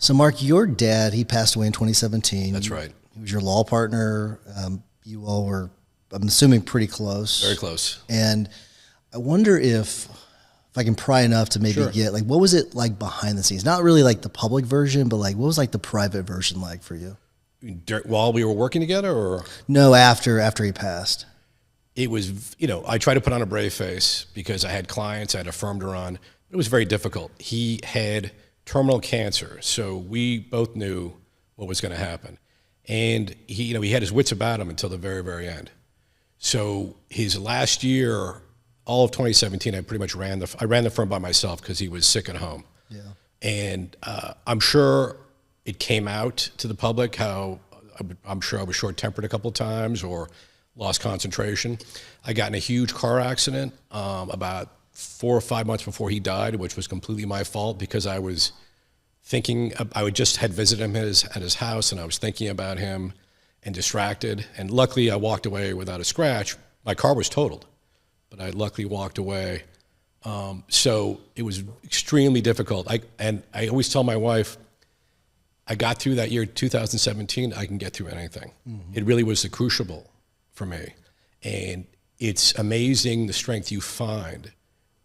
So, Marc, your dad, he passed away in 2017. That's right. He was your law partner. You all were, I'm assuming, pretty close. Very close. And I wonder if I can pry enough to maybe Sure. get, like, what was it like behind the scenes? Not really like the public version, but like, what was like the private version like for you? While we were working together, or? No, after he passed. It was, I tried to put on a brave face because I had clients, I had a firm to run. It was very difficult. He had terminal cancer, so we both knew what was going to happen. And he had his wits about him until the very, very end. So his last year, all of 2017, I pretty much ran the firm by myself because he was sick at home. Yeah. And I'm sure it came out to the public how I'm sure I was short-tempered a couple of times or lost concentration. I got in a huge car accident about 4 or 5 months before he died, which was completely my fault because I was thinking, I just had visited him at his house and I was thinking about him and distracted. And luckily I walked away without a scratch. My car was totaled, but I luckily walked away. So it was extremely difficult. And I always tell my wife, I got through that year, 2017, I can get through anything. Mm-hmm. It really was the crucible for me. And it's amazing the strength you find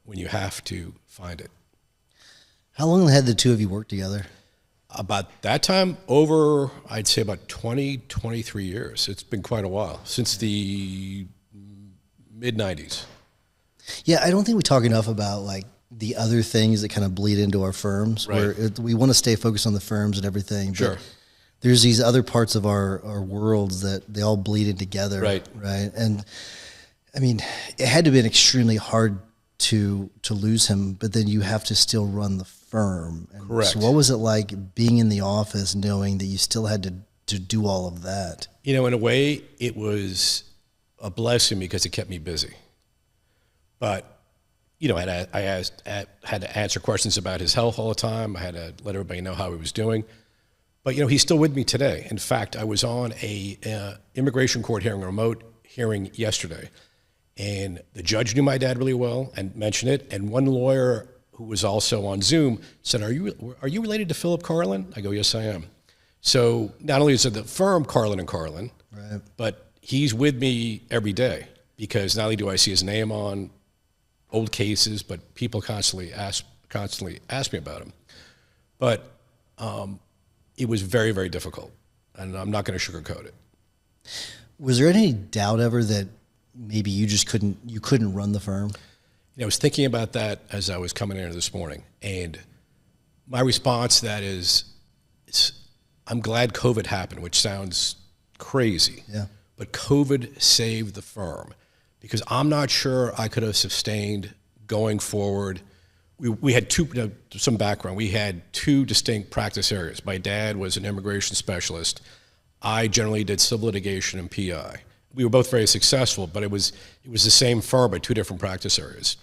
when you have to find it. How long had the two of you worked together? About that time, over, I'd say about 20, 23 years. It's been quite a while, since the mid-90s. Yeah, I don't think we talk enough about like the other things that kind of bleed into our firms, right. where we want to stay focused on the firms and everything. Sure. But there's these other parts of our worlds that they all bleed in together. Right. Right. And I mean, it had to have been extremely hard to lose him, but then you have to still run the firm. And correct. So what was it like being in the office knowing that you still had to do all of that? In a way, it was a blessing because it kept me busy. But I had to answer questions about his health all the time. I had to let everybody know how he was doing. But, he's still with me today. In fact, I was on a immigration court hearing, a remote hearing yesterday. And the judge knew my dad really well and mentioned it. And one lawyer who was also on Zoom said, are you related to Philip Karlin? I go, yes, I am. So not only is it the firm Karlin and Karlin, right, but he's with me every day because not only do I see his name on old cases, but people constantly ask me about him. But it was very, very difficult, and I'm not going to sugarcoat it. Was there any doubt ever that maybe you just couldn't run the firm? I was thinking about that as I was coming in this morning, and my response to that is, I'm glad COVID happened, which sounds crazy. Yeah. But COVID saved the firm. Because I'm not sure I could have sustained going forward. We had some background. We had two distinct practice areas. My dad was an immigration specialist. I generally did civil litigation and PI. We were both very successful, but it was the same firm, but two different practice areas.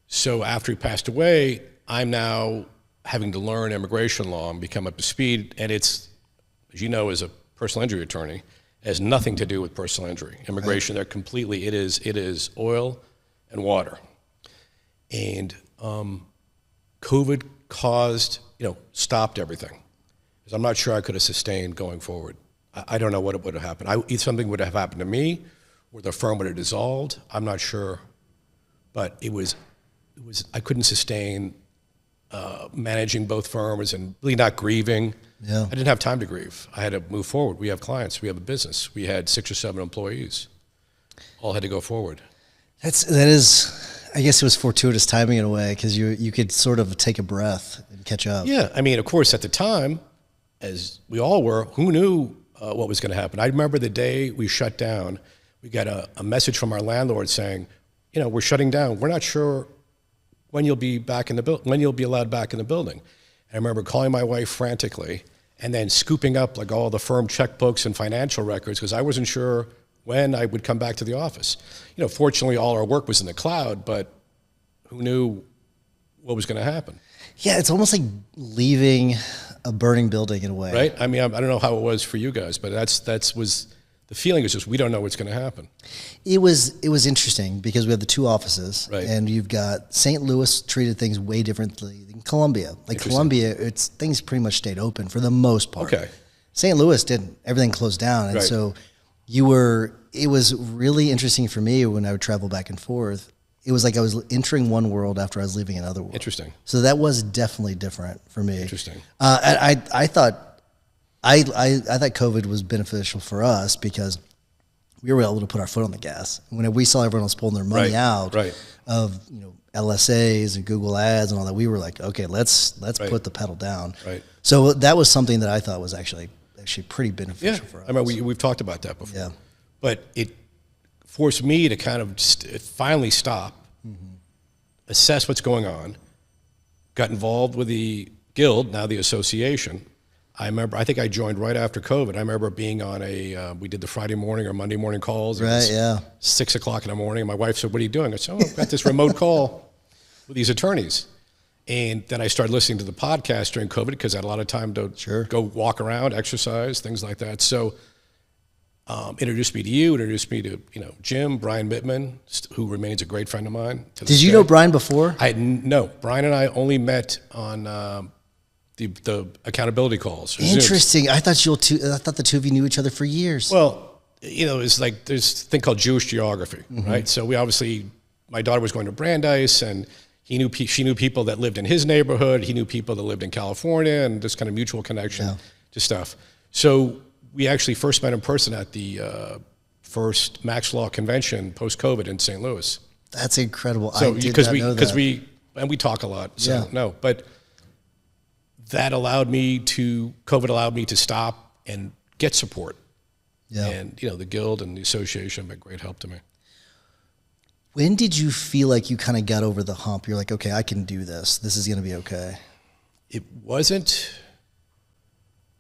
So after he passed away, I'm now having to learn immigration law and become up to speed. And it's, as you know, as a personal injury attorney, it has nothing to do with personal injury. Immigration, they're completely, it is oil and water. And COVID stopped everything. Because I'm not sure I could have sustained going forward. I don't know what would have happened. Either something would have happened to me, or the firm would have dissolved. I'm not sure. But I couldn't sustain managing both firms and really not grieving. Yeah. I didn't have time to grieve. I had to move forward. We have clients. We have a business. We had 6 or 7 employees. All had to go forward. That is, I guess it was fortuitous timing in a way because you could sort of take a breath and catch up. Yeah. I mean, of course, at the time, as we all were, who knew what was going to happen? I remember the day we shut down, we got a message from our landlord saying, we're shutting down. We're not sure when you'll be back in the when you'll be allowed back in the building. And I remember calling my wife frantically and then scooping up like all the firm checkbooks and financial records because I wasn't sure when I would come back to the office. Fortunately, all our work was in the cloud, but who knew what was going to happen? Yeah, it's almost like leaving a burning building in a way. Right? I mean, I don't know how it was for you guys, but that was the feeling is just we don't know what's going to happen. It was interesting because we have the two offices, Right. and you've got St. Louis treated things way differently than Columbia. Like Columbia, things pretty much stayed open for the most part. Okay. St. Louis didn't. Everything closed down, and Right. so it was really interesting for me when I would travel back and forth. It was like I was entering one world after I was leaving another world. Interesting. So that was definitely different for me. Interesting. I thought COVID was beneficial for us because we were able to put our foot on the gas. When we saw everyone else pulling their money out of LSAs and Google Ads and all that, we were like, okay, let's put the pedal down. Right. So that was something that I thought was actually pretty beneficial for us. I mean, we've talked about that before. Yeah. But it forced me to kind of finally stop, assess what's going on, got involved with the guild, now the association. I think I joined right after COVID. I remember being on we did the Friday morning or Monday morning calls. Right, yeah. 6 o'clock in the morning. My wife said, "What are you doing?" I said, "Oh, I've got this remote call with these attorneys." And then I started listening to the podcast during COVID because I had a lot of time to go walk around, exercise, things like that. So introduced me to you, introduced me to Jim, Brian Mittman, who remains a great friend of mine. Did you know Brian before? No. Brian and I only met on the accountability calls. Interesting. I thought the two of you knew each other for years. Well, it's like there's a thing called Jewish geography, right? So my daughter was going to Brandeis, and she knew people that lived in his neighborhood. He knew people that lived in California, and this kind of mutual connection to stuff. So we actually first met in person at the first Max Law convention post-COVID in St. Louis. That's incredible. So I did not know that. we talk a lot. So no, but that COVID allowed me to stop and get support. Yeah. And the guild and the association have been great help to me. When did you feel like you kind of got over the hump? You're like, okay, I can do this. This is going to be okay. It wasn't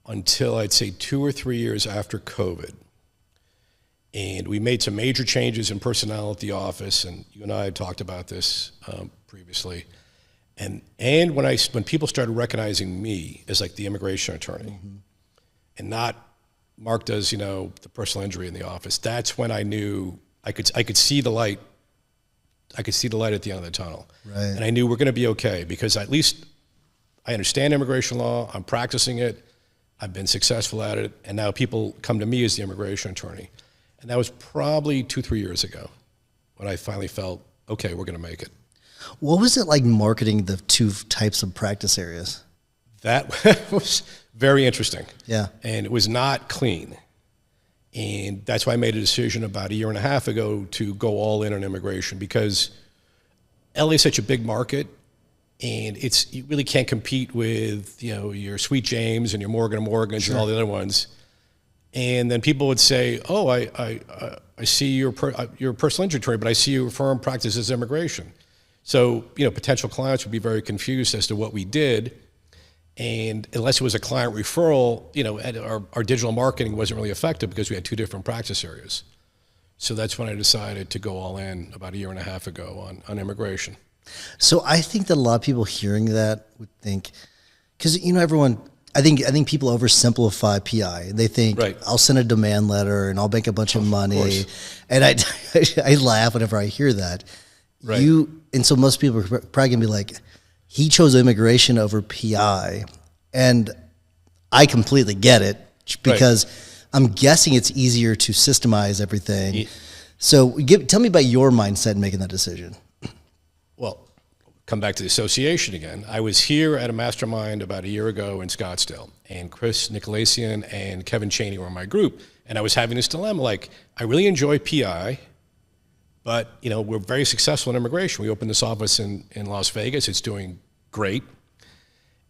until I'd say 2 or 3 years after COVID. And we made some major changes in personnel at the office, and you and I had talked about this previously. And when people started recognizing me as like the immigration attorney, and not Mark does the personal injury in the office, that's when I knew I could see the light. I could see the light at the end of the tunnel. Right. And I knew we're going to be okay because at least I understand immigration law. I'm practicing it. I've been successful at it. And now people come to me as the immigration attorney. And that was probably 2-3 years ago when I finally felt, okay, we're going to make it. What was it like marketing the two types of practice areas? That was very interesting. Yeah. And it was not clean. And that's why I made a decision about 1.5 years ago to go all in on immigration because LA is such a big market, and you really can't compete with your Sweet James and your Morgan & Morgans and all the other ones. And then people would say, "Oh, I see you're a personal injury attorney, but I see your firm practices immigration." So potential clients would be very confused as to what we did. And unless it was a client referral, our digital marketing wasn't really effective because we had two different practice areas. So that's when I decided to go all in about 1.5 years ago on immigration. So I think that a lot of people hearing that would think, because everyone, I think people oversimplify PI. They think I'll send a demand letter and I'll make a bunch of money, and I laugh whenever I hear that. Right. And so most people are probably gonna be like, he chose immigration over PI, and I completely get it because I'm guessing it's easier to systemize everything. So tell me about your mindset in making that decision. Well, come back to the association again. I was here at a mastermind about 1 year ago in Scottsdale, and Chris Nicolaisian and Kevin Chaney were in my group, and I was having this dilemma, like, I really enjoy PI, but we're very successful in immigration. We opened this office in Las Vegas. It's doing great.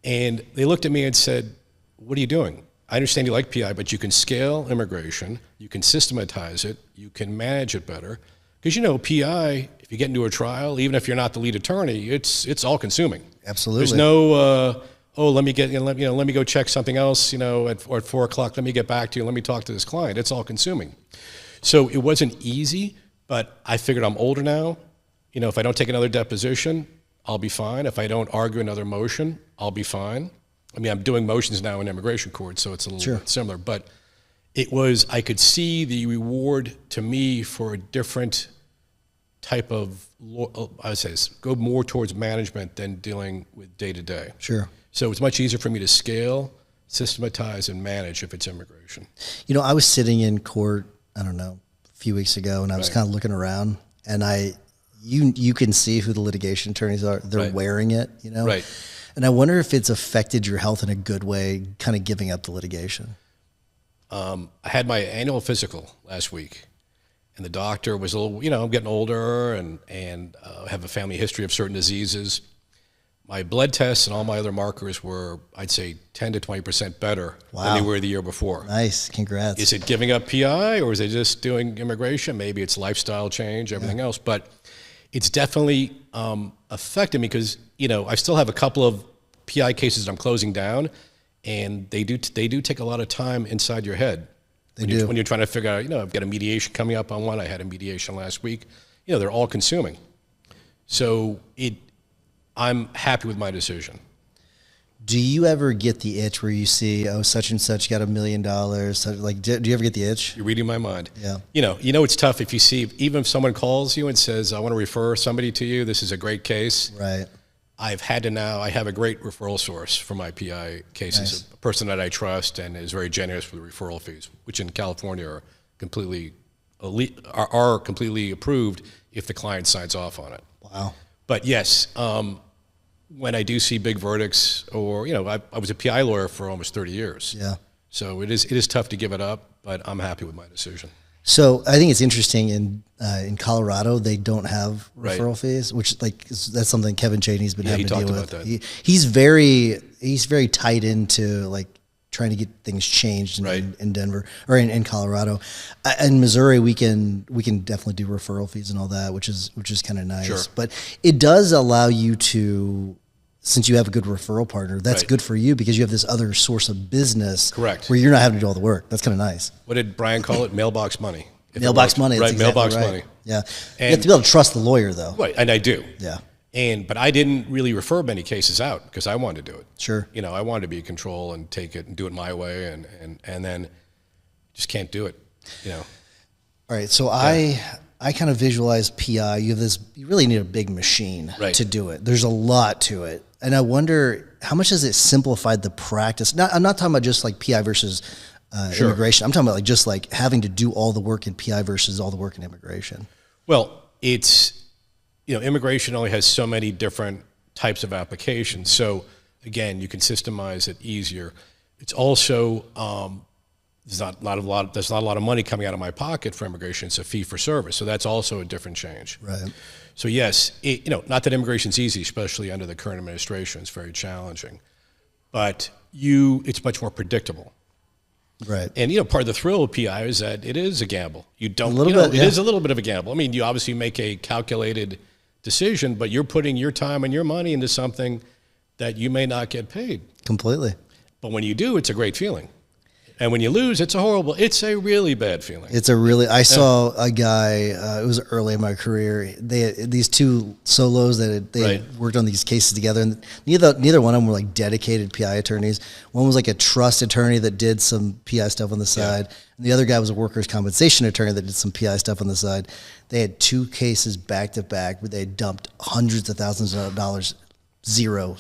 And they looked at me and said, "What are you doing? I understand you like PI, but you can scale immigration, you can systematize it, you can manage it better." Because PI, if you get into a trial, even if you're not the lead attorney, it's all consuming. Absolutely. There's no let me go check something else, at 4 o'clock, let me get back to you, let me talk to this client. It's all consuming. So it wasn't easy. But I figured I'm older now. If I don't take another deposition, I'll be fine. If I don't argue another motion, I'll be fine. I mean, I'm doing motions now in immigration court, so it's a little bit similar. But I could see the reward to me for a different type of, I would say, go more towards management than dealing with day to day. Sure. So it's much easier for me to scale, systematize, and manage if it's immigration. You know, I was sitting in court, I don't know, a few weeks ago, and I was kind of looking around, and you can see who the litigation attorneys are. They're wearing it, you know? Right. And I wonder if it's affected your health in a good way, kind of giving up the litigation. I had my annual physical last week, and the doctor was a little, you know, I'm getting older and have a family history of certain diseases. My blood tests and all my other markers were, I'd say, 10 to 20% better than they were the year before. Nice. Congrats. Is it giving up PI, or is it just doing immigration? Maybe it's lifestyle change, everything else. But it's definitely affected me because, you know, I still have a couple of PI cases that I'm closing down, and they do take a lot of time inside your head. When you're trying to figure out, you know, I've got a mediation coming up on one. I had a mediation last week. You know, they're all consuming. So I'm happy with my decision. Do you ever get the itch where you see, oh, such and such got $1 million? Like, do you ever get the itch? You're reading my mind. Yeah. You know, it's tough if you see, even if someone calls you and says, I want to refer somebody to you, this is a great case. Right. I have a great referral source for my PI cases. Nice. A person that I trust and is very generous with referral fees, which in California are completely approved if the client signs off on it. Wow. But yes, when I do see big verdicts, or, you know, I was a PI lawyer for almost 30 years. Yeah. So it is tough to give it up, but I'm happy with my decision. So I think it's interesting in Colorado they don't have referral fees, which that's something Kevin Chaney's been having to deal with. That. He's very tied into like trying to get things changed in Denver or in Colorado. In Missouri, we can definitely do referral fees and all that, which is kind of nice. Sure. But it does allow you to, since you have a good referral partner, that's good for you because you have this other source of business. Correct. Where you're not having to do all the work. That's kind of nice. What did Brian call it? Mailbox money. Mailbox money. Right, exactly mailbox money. Yeah. And you have to be able to trust the lawyer, though. Right, and I do. Yeah. But I didn't really refer many cases out because I wanted to do it. Sure. You know, I wanted to be in control and take it and do it my way, and then just can't do it. You know. All right. So I kind of visualize PI. You really need a big machine to do it. There's a lot to it. And I wonder, how much has it simplified the practice? I'm not talking about just like PI versus immigration. I'm talking about like just like having to do all the work in PI versus all the work in immigration. Well, it's, you know, immigration only has so many different types of applications. So again, you can systemize it easier. It's also there's not a lot of money coming out of my pocket for immigration. It's a fee for service. So that's also a different change. Right. So yes, you know, not that immigration's easy, especially under the current administration. It's very challenging, but it's much more predictable. Right. And, you know, part of the thrill of PI is that it is a gamble. It is a little bit of a gamble. I mean, you obviously make a calculated decision, but you're putting your time and your money into something that you may not get paid. Completely. But when you do, it's a great feeling. And when you lose, it's a really bad feeling. I saw a guy, it was early in my career, they had these two solos that they had worked on these cases together, and neither one of them were like dedicated PI attorneys. One was like a trust attorney that did some PI stuff on the side, and the other guy was a workers' compensation attorney that did some PI stuff on the side. They had two cases back to back where they had dumped hundreds of thousands of dollars, zero.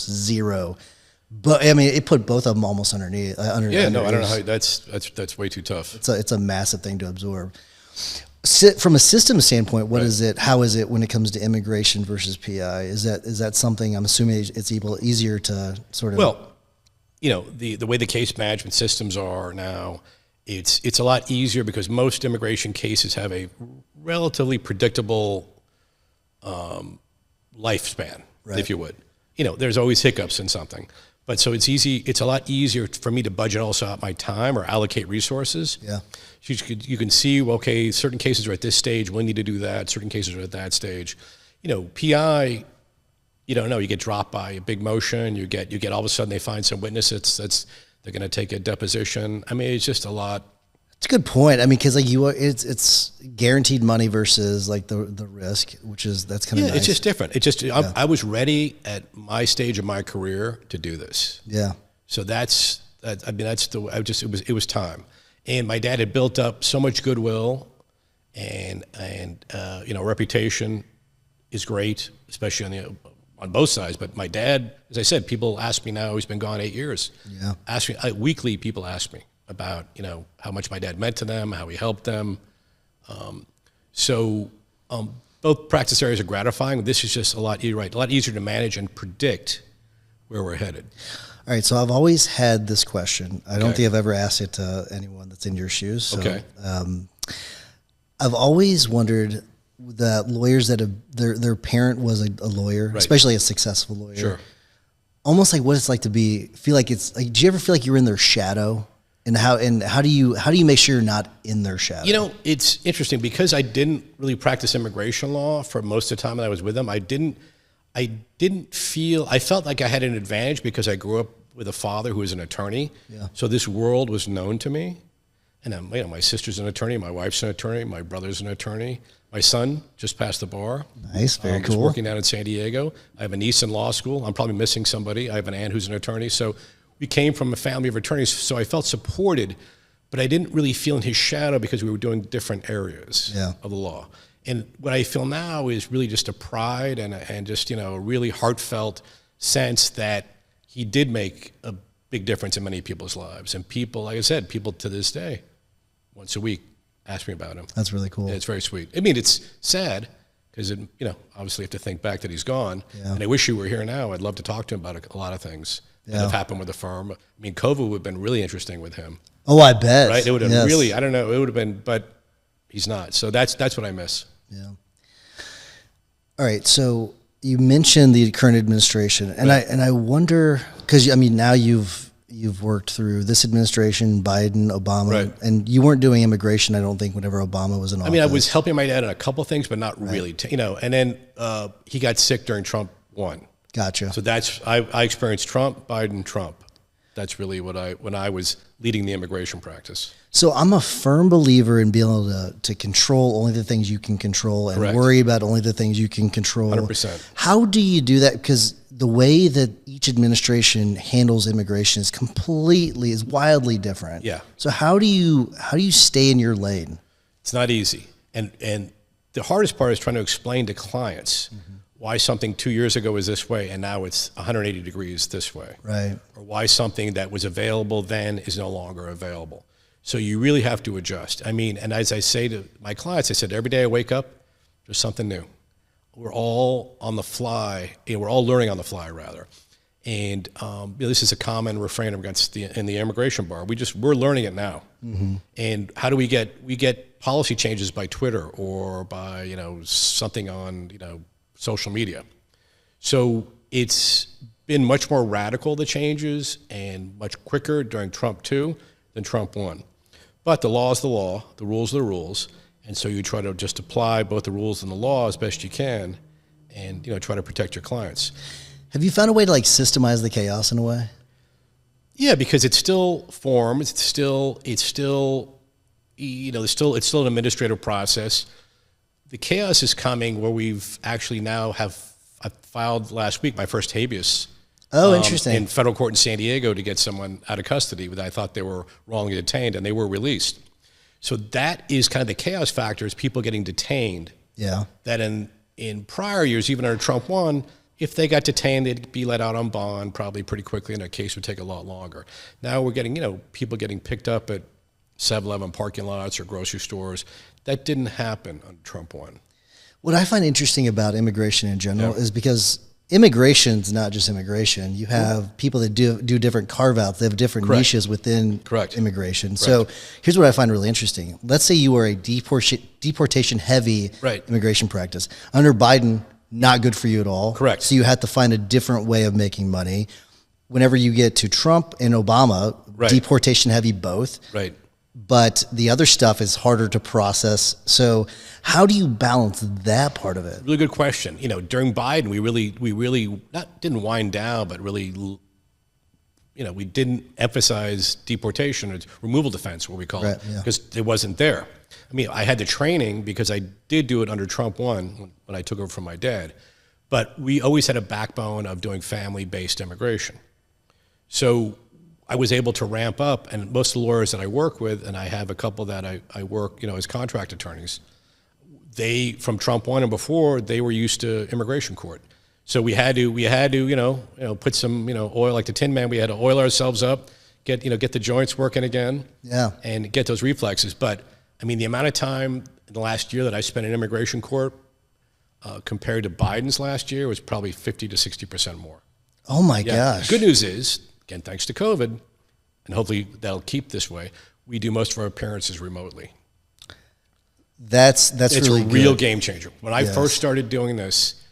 But I mean, it put both of them almost underneath. I don't know how that's way too tough. It's a massive thing to absorb. From a system standpoint, what is it? How is it when it comes to immigration versus PI? Is that something? I'm assuming it's easier to sort of. Well, you know, the way the case management systems are now, it's a lot easier because most immigration cases have a relatively predictable lifespan, if you would. You know, there's always hiccups in something. But so it's easy. It's a lot easier for me to budget also out my time or allocate resources. Yeah. You can see, well, okay, certain cases are at this stage. We need to do that. Certain cases are at that stage. You know, PI, you don't know. You get dropped by a big motion. You get all of a sudden they find some witnesses they're going to take a deposition. I mean, it's just a lot. It's a good point. I mean, because like it's guaranteed money versus like the risk, that's kind of nice. It's just different. I was ready at my stage of my career to do this. Yeah. So it was time, And my dad had built up so much goodwill and reputation is great, especially on both sides. But my dad, as I said, people ask me now, he's been gone 8 years. Yeah. Ask me, weekly people ask me about, how much my dad meant to them, how he helped them. Both practice areas are gratifying. This is just a lot easier to manage and predict where we're headed. All right, so I've always had this question. I don't think I've ever asked it to anyone that's in your shoes. So, I've always wondered that lawyers that have their parent was a lawyer, especially a successful lawyer. Sure. Almost like what it's like feel like it's like. Do you ever feel like you're in their shadow? And how do you make sure you're not in their shadow? It's interesting because I didn't really practice immigration law for most of the time that I was with them. I felt like I had an advantage because I grew up with a father who was an attorney. Yeah. So this world was known to me. And my sister's an attorney, my wife's an attorney, my brother's an attorney. My son just passed the bar. Nice, very cool. He's working down in San Diego. I have a niece in law school. I'm probably missing somebody. I have an aunt who's an attorney. So we came from a family of attorneys, so I felt supported, but I didn't really feel in his shadow because we were doing different areas of the law. And what I feel now is really just a pride and just a really heartfelt sense that he did make a big difference in many people's lives. And people, like I said, people to this day, once a week, ask me about him. That's really cool. Yeah, it's very sweet. I mean, it's sad because obviously you have to think back that he's gone. Yeah. And I wish he were here now. I'd love to talk to him about a lot of things that have happened with the firm. I mean, COVID would have been really interesting with him. Oh, I bet. Right? It would have really, I don't know, it would have been, but he's not. So that's what I miss. Yeah. All right. So you mentioned the current administration, and I wonder, because now you've worked through this administration, Biden, Obama, and you weren't doing immigration, I don't think, whenever Obama was in office. I mean, I was helping my dad on a couple things, but not really, and then he got sick during Trump won. Gotcha. So I experienced Trump, Biden, Trump. That's really when I was leading the immigration practice. So I'm a firm believer in being able to control only the things you can control and worry about only the things you can control. 100%. How do you do that? Because the way that each administration handles immigration is wildly different. Yeah. So how do you stay in your lane? It's not easy. And the hardest part is trying to explain to clients why something 2 years ago was this way and now it's 180 degrees this way. Right. Or why something that was available then is no longer available. So you really have to adjust. I mean, and as I say to my clients, I said, every day I wake up, there's something new. We're all on the fly, we're all learning on the fly rather. And this is a common refrain in the immigration bar. We're learning it now. And how do we get policy changes by Twitter or by, something on, social media. So it's been much more radical, the changes, and much quicker during Trump 2 than Trump 1. But the law is the law, the rules are the rules, and so you try to just apply both the rules and the law as best you can and try to protect your clients. Have you found a way to systemize the chaos in a way? Yeah, because it's still forms, it's still it's still an administrative process. The chaos is coming where we've actually I filed last week my first habeas. Oh, interesting. In federal court in San Diego to get someone out of custody that I thought they were wrongly detained, and they were released. So that is kind of the chaos factor, is people getting detained. Yeah. That in prior years, even under Trump 1, if they got detained, they'd be let out on bond probably pretty quickly, and a case would take a lot longer. Now we're getting, people getting picked up at 7-Eleven parking lots or grocery stores. That didn't happen under Trump 1. What I find interesting about immigration in general is because immigration's not just immigration. You have people that do different carve-outs. They have different niches within immigration. So here's what I find really interesting. Let's say you are a deportation-heavy immigration practice. Under Biden, not good for you at all. Correct. So you have to find a different way of making money. Whenever you get to Trump and Obama, deportation-heavy both. Right. But the other stuff is harder to process. So how do you balance that part of it? Really good question. During Biden, we really didn't wind down, but really, we didn't emphasize deportation or removal defense, what we call it, because it wasn't there. I mean, I had the training because I did do it under Trump 1 when I took over from my dad, but we always had a backbone of doing family-based immigration. So I was able to ramp up, and most of the lawyers that I work with, and I have a couple that I work, as contract attorneys, they, from Trump 1 and before, they were used to immigration court. So we had to, put some, oil, like the Tin Man, we had to oil ourselves up, get the joints working again, and get those reflexes. But I mean, the amount of time in the last year that I spent in immigration court compared to Biden's last year was probably 50 to 60% more. Oh my gosh. The good news is, again, thanks to COVID, and hopefully that'll keep this way, we do most of our appearances remotely. It's really a real good. game changer. When I first started doing this,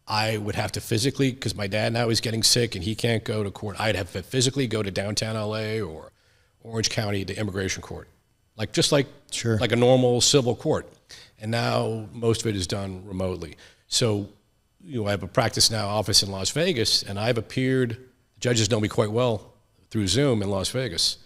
I would have to physically, because my dad now is getting sick and he can't go to court, I'd have to physically go to downtown LA or Orange County to immigration court, like a normal civil court. And now most of it is done remotely. So, I have a practice now office in Las Vegas, and I've appeared, the judges know me quite well through Zoom in Las Vegas.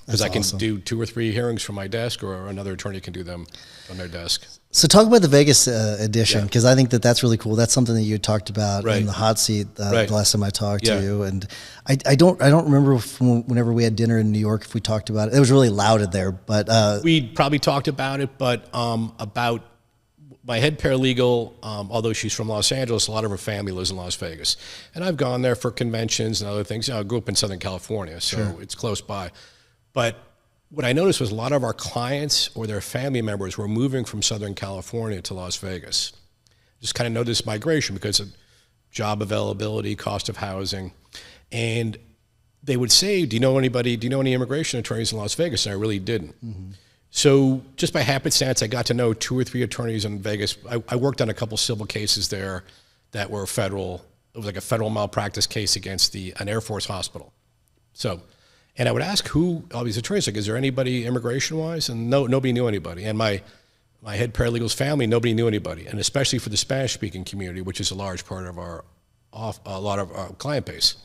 Because I can do 2 or 3 hearings from my desk, or another attorney can do them on their desk. So talk about the Vegas edition, because I think that's really cool. That's something that you talked about in the hot seat the last time I talked to you. And I don't remember whenever we had dinner in New York if we talked about it. It was really loud in there, but we probably talked about it. But about my head paralegal, although she's from Los Angeles, a lot of her family lives in Las Vegas, and I've gone there for conventions and other things. I grew up in Southern California, so it's close by. But what I noticed was a lot of our clients or their family members were moving from Southern California to Las Vegas. Just kind of noticed migration because of job availability, cost of housing. And they would say, do you know any immigration attorneys in Las Vegas? And I really didn't. Mm-hmm. So just by happenstance, I got to know 2 or 3 attorneys in Vegas. I worked on a couple civil cases there that were federal. It was like a federal malpractice case against an Air Force hospital. And I would ask who all these attorneys, like, is there anybody immigration-wise? And nobody knew anybody. And my head paralegal's family, nobody knew anybody. And especially for the Spanish-speaking community, which is a large part of a lot of our client base.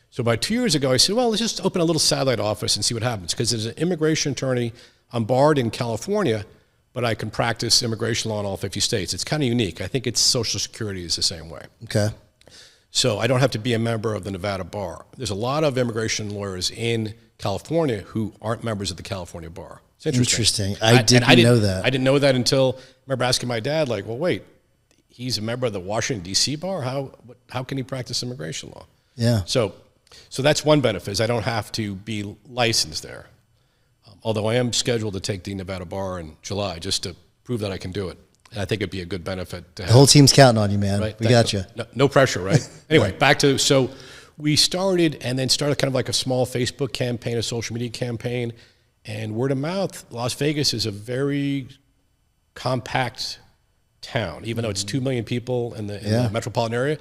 So about 2 years ago, I said, well, let's just open a little satellite office and see what happens. Because as an immigration attorney, I'm barred in California, but I can practice immigration law in all 50 states. It's kind of unique. I think it's Social Security is the same way. Okay. So I don't have to be a member of the Nevada bar. There's a lot of immigration lawyers in California who aren't members of the California bar. It's interesting. I didn't know that. I didn't know that until I remember asking my dad, like, well, wait, he's a member of the Washington, D.C. bar? How can he practice immigration law? Yeah. So that's one benefit, is I don't have to be licensed there. Although I am scheduled to take the Nevada bar in July just to prove that I can do it. And I think it'd be a good benefit to have. The whole team's counting on you, man. Right? We got you. No pressure, right? Anyway, so we started kind of like a small Facebook campaign, a social media campaign, and word of mouth. Las Vegas is a very compact town, even though it's 2 million people in the metropolitan area.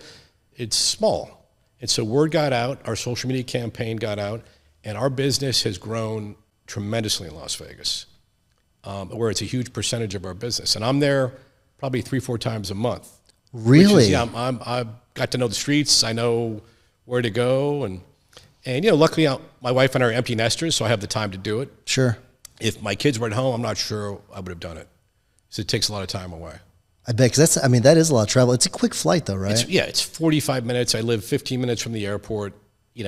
It's small. And so word got out, our social media campaign got out, and our business has grown tremendously in Las Vegas. Where it's a huge percentage of our business. And I'm there probably 3-4 times a month. Really? I've got to know the streets. I know where to go. And luckily my wife and I are empty nesters, so I have the time to do it. Sure. If my kids were at home, I'm not sure I would have done it. So it takes a lot of time away. I bet, because that is a lot of travel. It's a quick flight though, right? It's 45 minutes. I live 15 minutes from the airport, as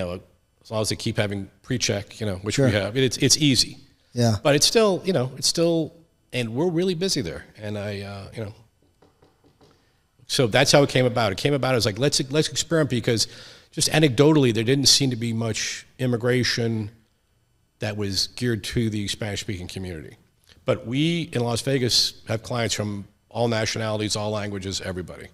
long as they keep having pre-check, which we have. It's easy. Yeah. But it's still, and we're really busy there. And so that's how it came about. It came about as like, let's experiment, because just anecdotally, there didn't seem to be much immigration that was geared to the Spanish-speaking community. But we in Las Vegas have clients from all nationalities, all languages, everybody.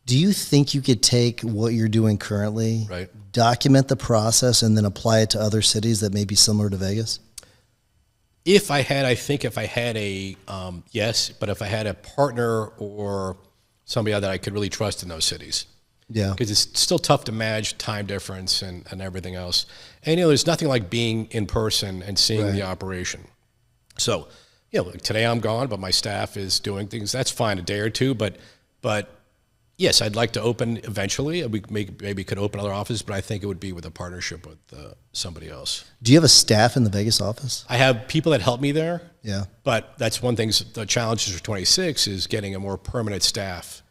Do you think you could take what you're doing currently, right, document the process, and then apply it to other cities that may be similar to Vegas? If I had yes, but if I had a partner or somebody that I could really trust in those cities. Yeah. Because it's still tough to manage time difference and everything else. And, there's nothing like being in person and seeing the operation. So, like today I'm gone, but my staff is doing things. That's fine, a day or two, but yes, I'd like to open eventually. We maybe could open other offices, but I think it would be with a partnership with somebody else. Do you have a staff in the Vegas office? I have people that help me there. Yeah. But that's one thing, the challenges for 26 is getting a more permanent staff,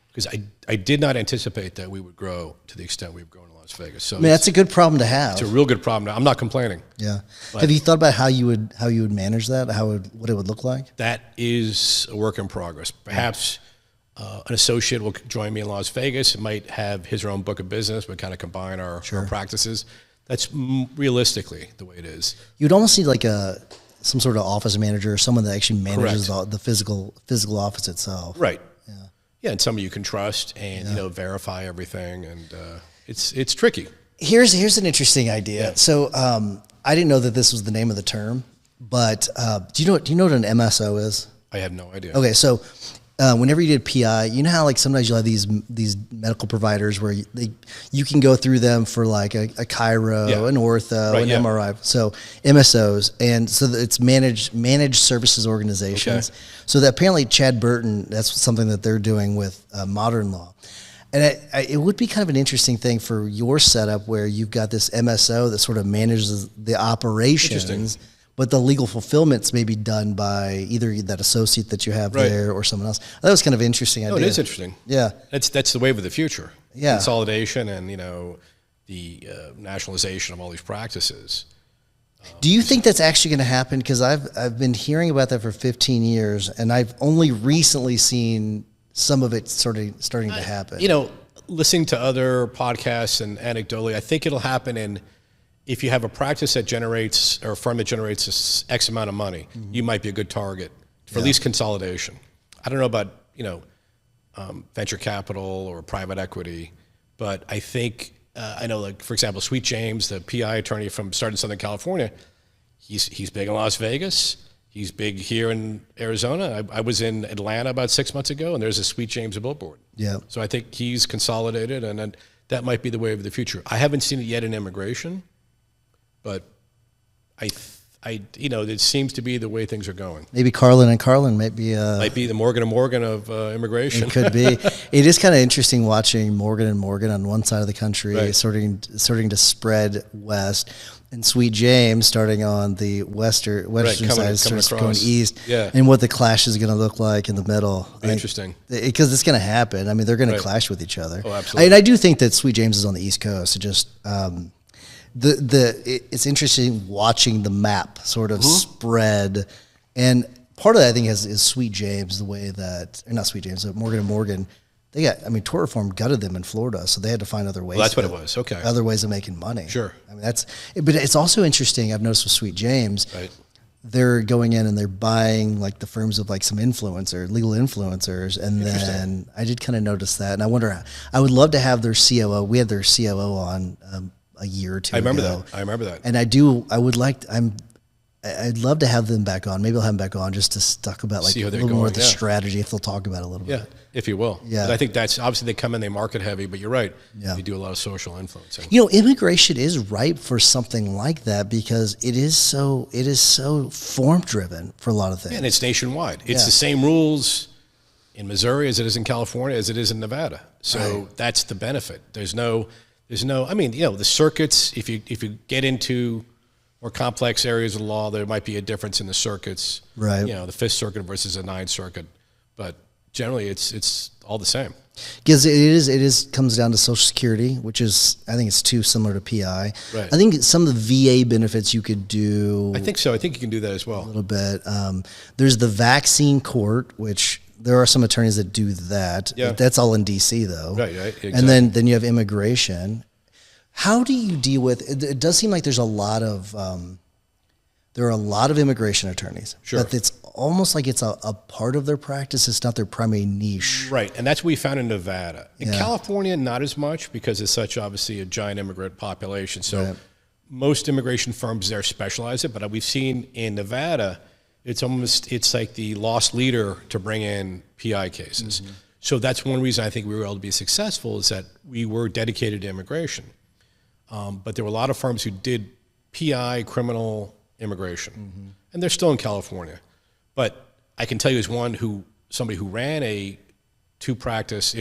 because I did not anticipate that we would grow to the extent we've grown in Las Vegas. So I mean, that's a good problem to have. It's a real good problem. I'm not complaining. Yeah. Have you thought about how you would manage that? What it would look like? That is a work in progress. Perhaps an associate will join me in Las Vegas. It might have his or own book of business, but kind of combine our practices. That's realistically the way it is. You'd almost need like some sort of office manager or someone that actually manages the physical office itself. Right. Yeah, and somebody you can trust and verify everything, and it's tricky. Here's an interesting idea. Yeah. So I didn't know that this was the name of the term, but do you know what an MSO is? I have no idea. Okay, so whenever you did PI, you know how like sometimes you'll have these medical providers where you can go through them for like a chiro, an ortho, an MRI. So MSOs, and so it's managed services organizations. Okay. So that apparently Chad Burton, that's something that they're doing with Modern Law. And it would be kind of an interesting thing for your setup where you've got this MSO that sort of manages the operations, but the legal fulfillment's maybe done by either that associate that you have there or someone else. That was kind of an interesting idea. It is interesting. Yeah. That's the wave of the future. Yeah. Consolidation and, the nationalization of all these practices. Do you think that's actually going to happen? Because I've been hearing about that for 15 years, and I've only recently seen some of it starting to happen. Listening to other podcasts and anecdotally, I think it'll happen if you have a practice that generates, or a firm that generates X amount of money, you might be a good target for at least consolidation. I don't know about, venture capital or private equity, but I think, I know, like, for example, Sweet James, the PI attorney from starting Southern California, he's big in Las Vegas. He's big here in Arizona. I was in Atlanta about 6 months ago, and there's a Sweet James billboard. Yeah. So I think he's consolidated, and that might be the wave of the future. I haven't seen it yet in immigration, but it seems to be the way things are going. Maybe Karlin and Karlin might be the Morgan and Morgan of immigration. It could be. It is kind of interesting watching Morgan and Morgan on one side of the country starting to spread west, and Sweet James starting on the western side, starts going east, and what the clash is going to look like in the middle. Interesting. Because it's going to happen. I mean, they're going to clash with each other. Oh, absolutely. And I do think that Sweet James is on the East Coast. It just it's interesting watching the map sort of spread, and part of that I think is Sweet James, the way that, or not Sweet James, but Morgan and Morgan. They got, tort reform gutted them in Florida, so they had to find other ways. Well, that's what it was. Okay. Other ways of making money. Sure. But it's also interesting. I've noticed with Sweet James, they're going in and they're buying like the firms of like some legal influencers, and then I did kind of notice that, and I wonder. I would love to have their COO. We had their COO on a year or two ago. I remember that. And I'd love to have them back on. Maybe I'll have them back on just to talk about like a little more of the strategy, if they'll talk about it a little bit. Yeah, if you will. Yeah. But I think that's, obviously they come in, they market heavy, but you're right. Yeah. They do a lot of social influencing. Immigration is ripe for something like that because it is so form driven for a lot of things. Yeah, and it's nationwide. It's the same rules in Missouri as it is in California as it is in Nevada. So that's the benefit. There's no, the circuits, if you get into more complex areas of the law, there might be a difference in the circuits. Right. The Fifth Circuit versus the Ninth Circuit, but generally it's all the same. Because it comes down to Social Security, which is, I think it's too similar to PI. Right. I think some of the VA benefits you could do. I think so. I think you can do that as well. A little bit. There's the vaccine court, which there are some attorneys that do that. Yeah. That's all in DC though. Right. Exactly. And then you have immigration. How do you deal with it? It does seem like there are a lot of immigration attorneys. Sure. But it's almost like it's a part of their practice. It's not their primary niche. Right. And that's what we found in Nevada. In California, not as much because it's such obviously a giant immigrant population. So most immigration firms there specialize it. But we've seen in Nevada, it's like the lost leader to bring in PI cases. Mm-hmm. So that's one reason I think we were able to be successful is that we were dedicated to immigration. But there were a lot of firms who did PI criminal immigration, and they're still in California. But I can tell you as somebody who ran a two practice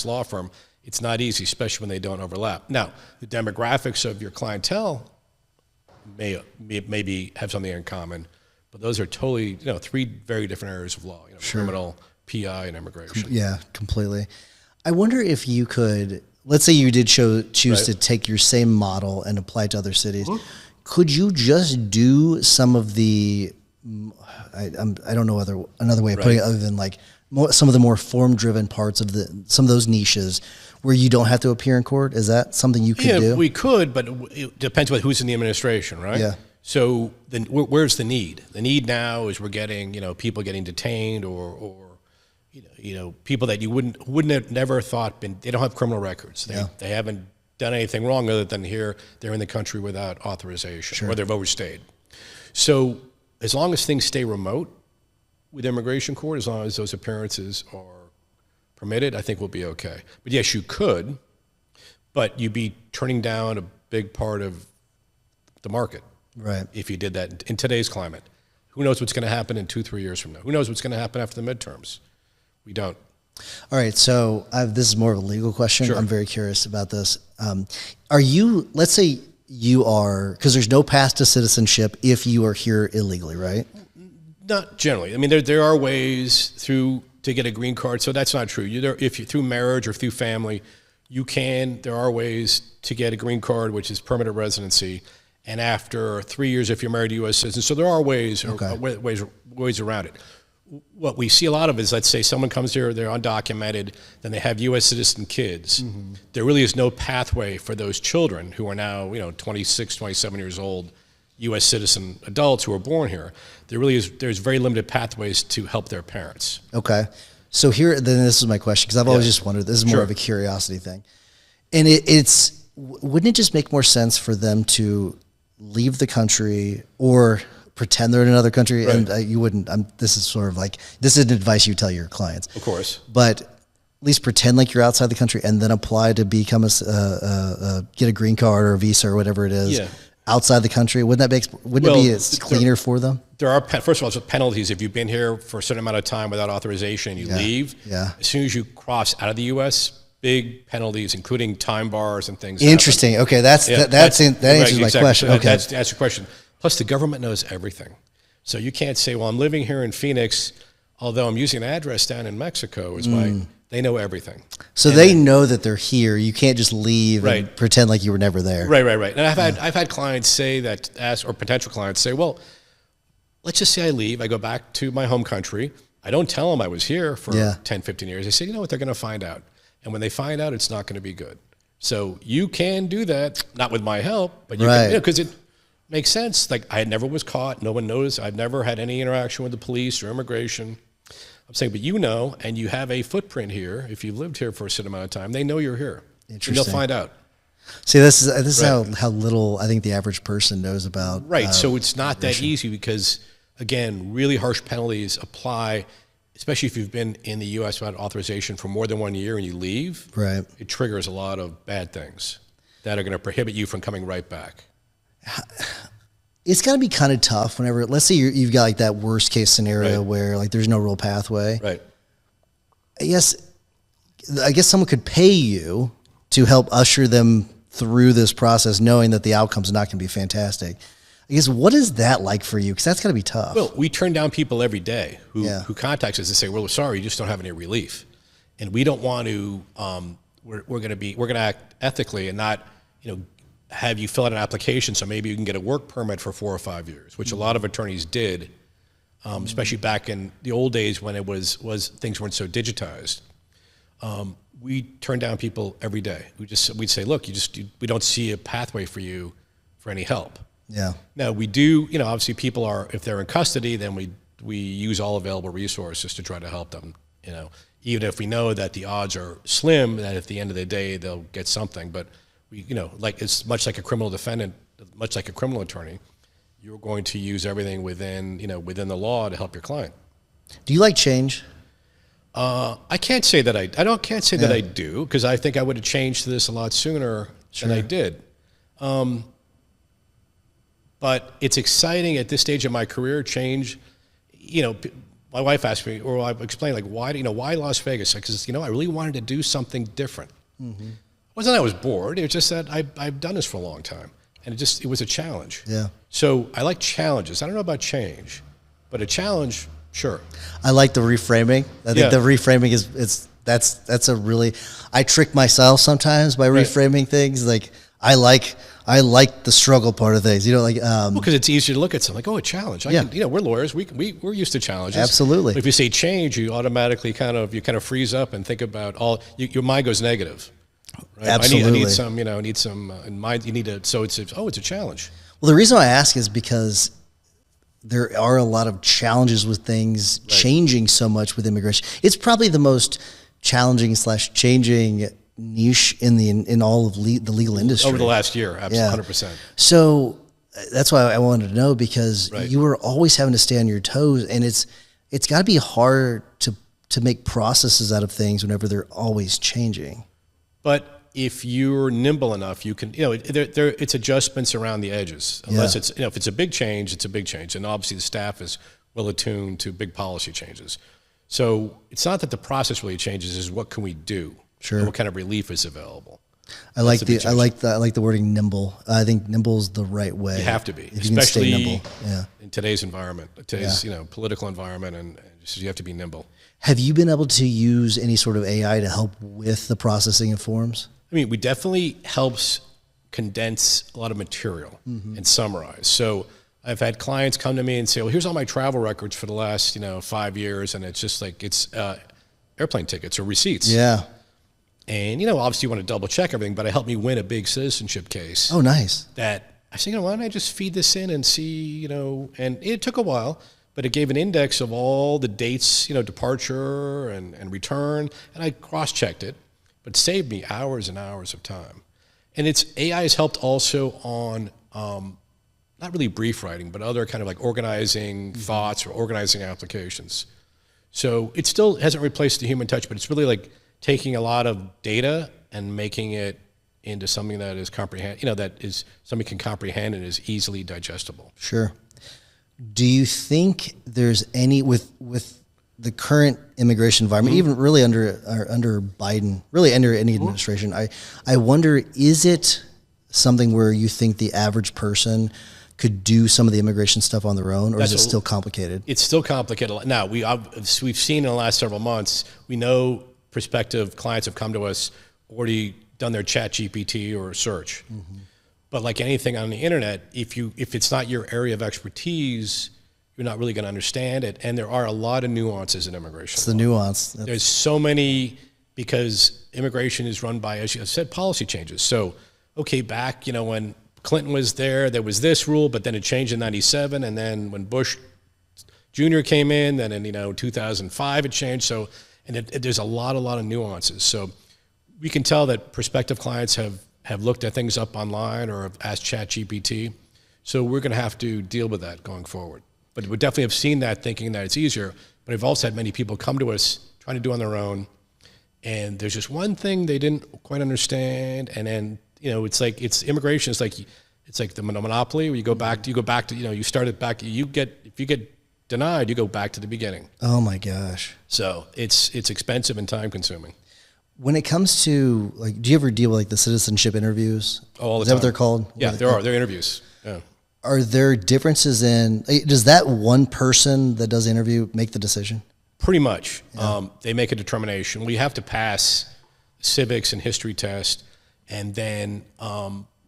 law firm, it's not easy, especially when they don't overlap. Now, the demographics of your clientele may have something in common, but those are totally three very different areas of law: criminal, PI, and immigration. Yeah, completely. I wonder if you could, let's say you did choose to take your same model and apply it to other cities. Could you just do some of the, I don't know another way of putting it other than like some of the more form-driven parts of some of those niches where you don't have to appear in court? Is that something you could do? Yeah, we could, but it depends on who's in the administration, right? Yeah. So then where's the need? The need now is we're getting, people getting detained or people that you wouldn't have never thought they don't have criminal records. They haven't done anything wrong other than here they're in the country without authorization or they've overstayed. So as long as things stay remote with immigration court, as long as those appearances are permitted, I think we'll be okay. But yes, you could, but you'd be turning down a big part of the market. Right. If you did that in today's climate. Who knows what's going to happen in 2-3 years from now? Who knows what's going to happen after the midterms? We don't. All right, so this is more of a legal question. Sure. I'm very curious about this. Are you, let's say you are, because there's no path to citizenship if you are here illegally, right? Not generally. I mean, there are ways to get a green card, so that's not true. If you through marriage or through family, there are ways to get a green card, which is permanent residency, and after 3 years if you're married to a U.S. citizen. So there are ways around it. What we see a lot of is, let's say someone comes here, they're undocumented, then they have U.S. citizen kids. Mm-hmm. There really is no pathway for those children who are now, 26, 27 years old, U.S. citizen adults who are born here. There's very limited pathways to help their parents. Okay. So then this is my question, because I've always just wondered, this is more of a curiosity thing. And wouldn't it just make more sense for them to leave the country or pretend they're in another country? Right. And you wouldn't, this is sort of like, this is advice you tell your clients. Of course. But at least pretend like you're outside the country and then apply to become get a green card or a visa or whatever it is outside the country. Wouldn't it be cleaner for them? There are, first of all, there's penalties. If you've been here for a certain amount of time without authorization, you leave. Yeah. As soon as you cross out of the U.S., big penalties, including time bars and things. Interesting. Happen. Okay, that answers my question. So okay, that's your question. Plus, the government knows everything, so you can't say, "Well, I'm living here in Phoenix, although I'm using an address down in Mexico." They know everything. So they know that they're here. You can't just leave and pretend like you were never there. Right. And I've had clients say that, or potential clients say, "Well, let's just say I leave. I go back to my home country. I don't tell them I was here for 10, 15 years. They say, you know what? They're going to find out. And when they find out, it's not going to be good. So you can do that, not with my help, but you can, because it makes sense. Like, I never was caught. No one knows. I've never had any interaction with the police or immigration. I'm saying, but and you have a footprint here. If you've lived here for a certain amount of time, they know you're here. Interesting. And they'll find out. See, this is how little I think the average person knows about. Right. So it's not that easy because, again, really harsh penalties apply, especially if you've been in the U.S. without authorization for more than 1 year and you leave. Right. It triggers a lot of bad things that are going to prohibit you from coming right back. It's got to be kind of tough whenever, let's say you've got like that worst case scenario where like there's no real pathway. Right. I guess someone could pay you to help usher them through this process, knowing that the outcome's not going to be fantastic. I guess, what is that like for you? Because that's got to be tough. Well, we turn down people every day who contact us and say, "Well, sorry, you just don't have any relief," and we don't want to. We're going to act ethically and not, have you fill out an application so maybe you can get a work permit for 4 or 5 years, which a lot of attorneys did, especially back in the old days when it was things weren't so digitized. We turn down people every day. We'd say, "Look, we don't see a pathway for you for any help." Yeah. Now we do, obviously people if they're in custody, then we use all available resources to try to help them, even if we know that the odds are slim that at the end of the day they'll get something. But like it's much like a criminal defendant, much like a criminal attorney, you're going to use everything within the law to help your client. Do you like change? I can't say that can't say that I do, because I think I would have changed to this a lot sooner than I did. But it's exciting at this stage of my career, change. My wife asked me, or I explained, like, why Las Vegas? Because, I really wanted to do something different. Mm-hmm. It wasn't that I was bored. It was just that I've done this for a long time. And it was a challenge. Yeah. So I like challenges. I don't know about change, but a challenge, sure. I like the reframing. I think the reframing That's a really, I trick myself sometimes by reframing things. Like I like the struggle part of things, like, because it's easier to look at something like, oh, a challenge. We're lawyers. We're used to challenges. Absolutely. But if you say change, you automatically kind of freeze up and think about your mind goes negative. Right? Absolutely. I need some in mind. You need to, so it's a challenge. Well, the reason why I ask is because there are a lot of challenges with things changing so much with immigration. It's probably the most challenging / changing niche in all of the legal industry over the last year. Absolutely, 100%. So that's why I wanted to know, because you were always having to stay on your toes, and it's got to be hard to make processes out of things whenever they're always changing. But if you're nimble enough, you can, it's adjustments around the edges. Unless it's, if it's a big change, it's a big change. And obviously the staff is well attuned to big policy changes. So it's not that the process really changes, is what can we do? Sure. And what kind of relief is available? I like the wording nimble. I think nimble is the right way. You have to be, especially in today's environment, today's political environment, and just, you have to be nimble. Have you been able to use any sort of AI to help with the processing of forms? I mean, we definitely helps condense a lot of material and summarize. So I've had clients come to me and say, well, here's all my travel records for the last, 5 years. And it's just like, it's airplane tickets or receipts. Yeah. And, obviously you want to double check everything, but it helped me win a big citizenship case. Oh, nice. That I said, why don't I just feed this in and see, and it took a while, but it gave an index of all the dates, departure and return. And I cross-checked it. But saved me hours and hours of time. And AI has helped also on, not really brief writing, but other kind of like organizing thoughts or organizing applications. So it still hasn't replaced the human touch, but it's really like taking a lot of data and making it into something that is that somebody can comprehend and is easily digestible. Sure. Do you think there's any, with the current immigration environment, even really under Biden, really under any administration, I wonder, is it something where you think the average person could do some of the immigration stuff on their own, or is it still complicated? It's still complicated. Now, we've seen in the last several months, we know prospective clients have come to us, already done their chat GPT or search. But like anything on the internet, if it's not your area of expertise, you're not really going to understand it. And there are a lot of nuances in immigration. It's the nuance. There's so many, because immigration is run by, as you said, policy changes. So, okay, back, when Clinton was there was this rule, but then it changed in 97. And then when Bush Jr. came in, then in, 2005 it changed. So, and there's a lot of nuances. So we can tell that prospective clients have looked at things up online or have asked ChatGPT. So we're going to have to deal with that going forward. But we definitely have seen that, thinking that it's easier. But I've also had many people come to us trying to do on their own, and there's just one thing they didn't quite understand. And then it's immigration. It's like the monopoly where you go back to you start it back. If you get denied, you go back to the beginning. Oh my gosh! So it's expensive and time consuming. When it comes to do you ever deal with the citizenship interviews? Oh, all the time. Is that what they're called? Yeah, there are. They're interviews. Yeah. Are there differences does that one person that does the interview make the decision? Pretty much. Yeah. They make a determination. We have to pass civics and history test, and then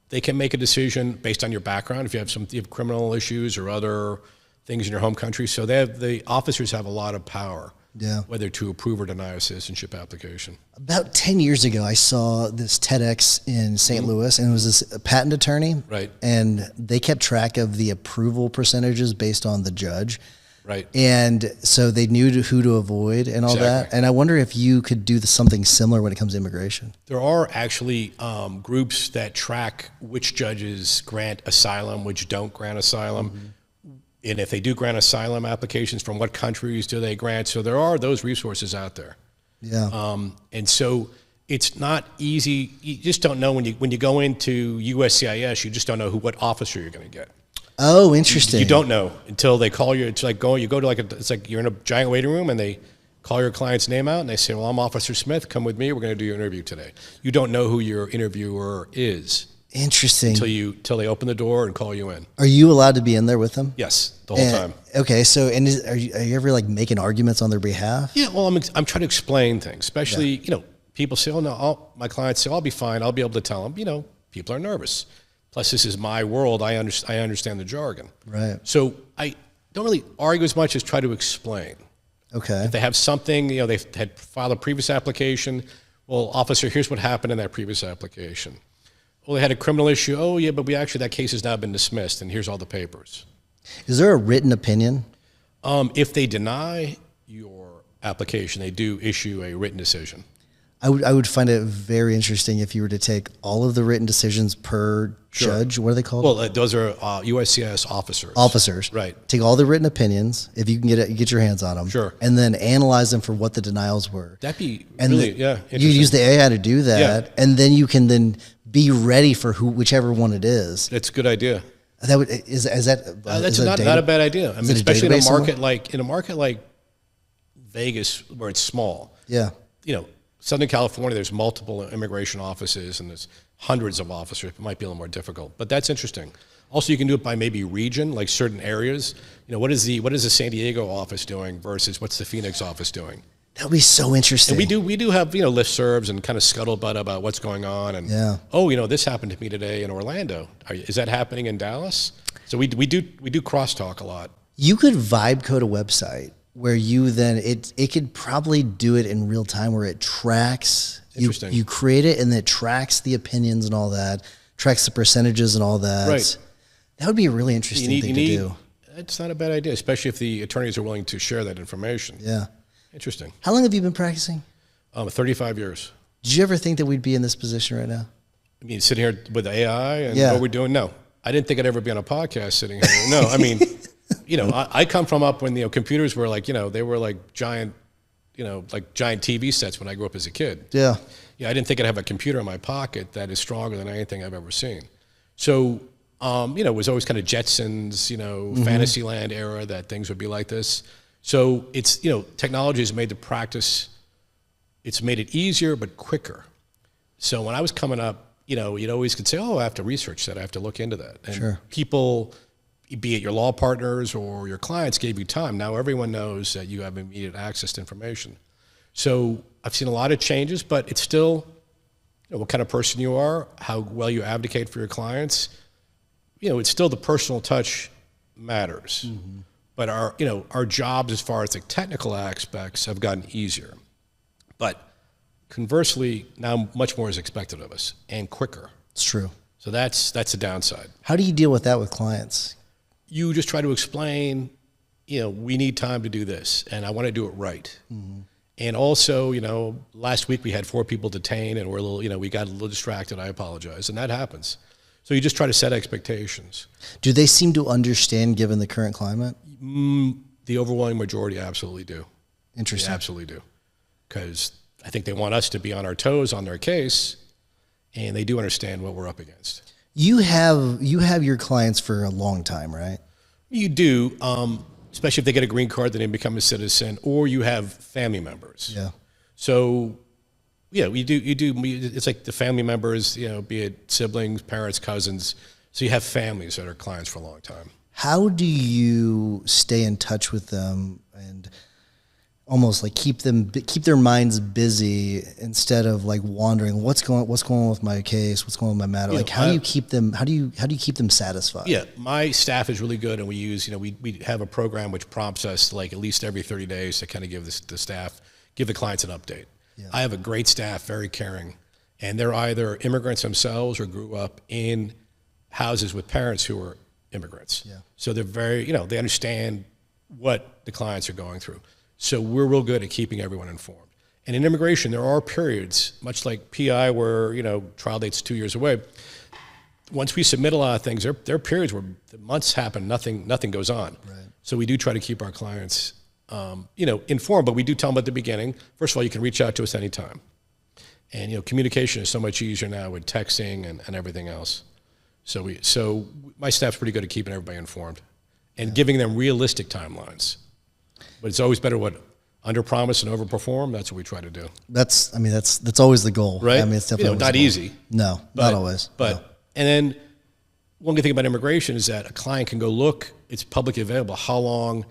they can make a decision based on your background. If you have criminal issues or other things in your home country. So the officers have a lot of power. Yeah. Whether to approve or deny a citizenship application. About 10 years ago, I saw this TEDx in St. Louis, and it was this patent attorney. Right. And they kept track of the approval percentages based on the judge. Right. And so they knew who to avoid and all that. And I wonder if you could do something similar when it comes to immigration. There are actually groups that track which judges grant asylum, which don't grant asylum. And if they do grant asylum applications, from what countries do they grant? So there are those resources out there. Yeah. And so it's not easy. You just don't know when you go into USCIS. You just don't know what officer you're going to get. Oh, interesting. You don't know until they call you. It's like you go to it's like you're in a giant waiting room and they call your client's name out and they say, well, I'm Officer Smith. Come with me. We're going to do your interview today. You don't know who your interviewer is. Interesting. Till they open the door and call you in. Are you allowed to be in there with them? Yes, the whole time. Okay, so are you ever like making arguments on their behalf? Yeah, well, I'm trying to explain things, especially people say, "Oh no," my clients say, "I'll be fine. I'll be able to tell them." People are nervous. Plus, this is my world. I understand the jargon. Right. So I don't really argue as much as try to explain. Okay. If they have something, they had filed a previous application. Well, officer, here's what happened in that previous application. Well, they had a criminal issue. Oh, yeah, but that case has now been dismissed, and here's all the papers. Is there a written opinion? If they deny your application, they do issue a written decision. I would find it very interesting if you were to take all of the written decisions per judge. What are they called? Well, those are USCIS officers. Officers. Right. Take all the written opinions, if you can get your hands on them. Sure. And then analyze them for what the denials were. That'd be You use the AI to do that, and then you can then be ready for whichever one it is. That's a good idea. That's not a bad idea. I mean, especially in a market like Vegas, where it's small. Yeah. Southern California, there's multiple immigration offices and there's hundreds of officers. It might be a little more difficult, but that's interesting. Also, you can do it by maybe region, like certain areas. What is the San Diego office doing versus what's the Phoenix office doing? That would be so interesting. And we do have listservs and kind of scuttlebutt about what's going on. And this happened to me today in Orlando. Is that happening in Dallas? So we do crosstalk a lot. You could vibe code a website where you then it could probably do it in real time, where it tracks. Interesting. You create it and it tracks the opinions and all that, tracks the percentages and all that. Right. That would be a really interesting thing to do. It's not a bad idea, especially if the attorneys are willing to share that information. Yeah. Interesting. How long have you been practicing? 35 years. Did you ever think that we'd be in this position right now? I mean, sitting here with AI and what we're doing? No. I didn't think I'd ever be on a podcast sitting here. No, I mean, I come from up when computers were like, they were like giant, giant TV sets when I grew up as a kid. Yeah. Yeah, I didn't think I'd have a computer in my pocket that is stronger than anything I've ever seen. So, it was always kind of Jetsons, Fantasyland era that things would be like this. So it's, technology has made the practice, it's made it easier but quicker. So when I was coming up, you'd always could say, oh, I have to research that, I have to look into that. And people, be it your law partners or your clients, gave you time. Now everyone knows that you have immediate access to information. So I've seen a lot of changes, but it's still, what kind of person you are, how well you advocate for your clients. It's still the personal touch matters. Mm-hmm. But our jobs as far as the technical aspects have gotten easier. But conversely, now much more is expected of us and quicker. It's true. So that's the downside. How do you deal with that with clients? You just try to explain, we need time to do this and I want to do it right. Mm-hmm. And also, last week we had 4 people detained and we got a little distracted. I apologize. And that happens. So you just try to set expectations. Do they seem to understand given the current climate? The overwhelming majority absolutely do. Interesting. They absolutely do. Because I think they want us to be on our toes on their case, and they do understand what we're up against. You have your clients for a long time, right? You do, especially if they get a green card, then they become a citizen, or you have family members. Yeah. So, yeah, you do. It's like the family members, be it siblings, parents, cousins. So you have families that are clients for a long time. How do you stay in touch with them and almost like keep their minds busy instead of like wandering? What's going on with my case? What's going on with my matter? Like, how do you keep them satisfied? Yeah, my staff is really good, and we use we have a program which prompts us like at least every 30 days to kind of give the clients an update. Yeah. I have a great staff, very caring, and they're either immigrants themselves or grew up in houses with parents who are immigrants. Yeah. So they're very, they understand what the clients are going through. So we're real good at keeping everyone informed. And in immigration, there are periods, much like PI, where, trial date's 2 years away. Once we submit a lot of things, there are periods where the months happen, nothing goes on. Right. So we do try to keep our clients informed, but we do tell them at the beginning, first of all, you can reach out to us anytime. And, communication is so much easier now with texting and everything else. So my staff's pretty good at keeping everybody informed and giving them realistic timelines. But it's always better under promise and over perform. That's what we try to do. That's always the goal. Right? I mean, it's definitely not easy. No, not always. But And then one good thing about immigration is that a client can go look, it's publicly available, how long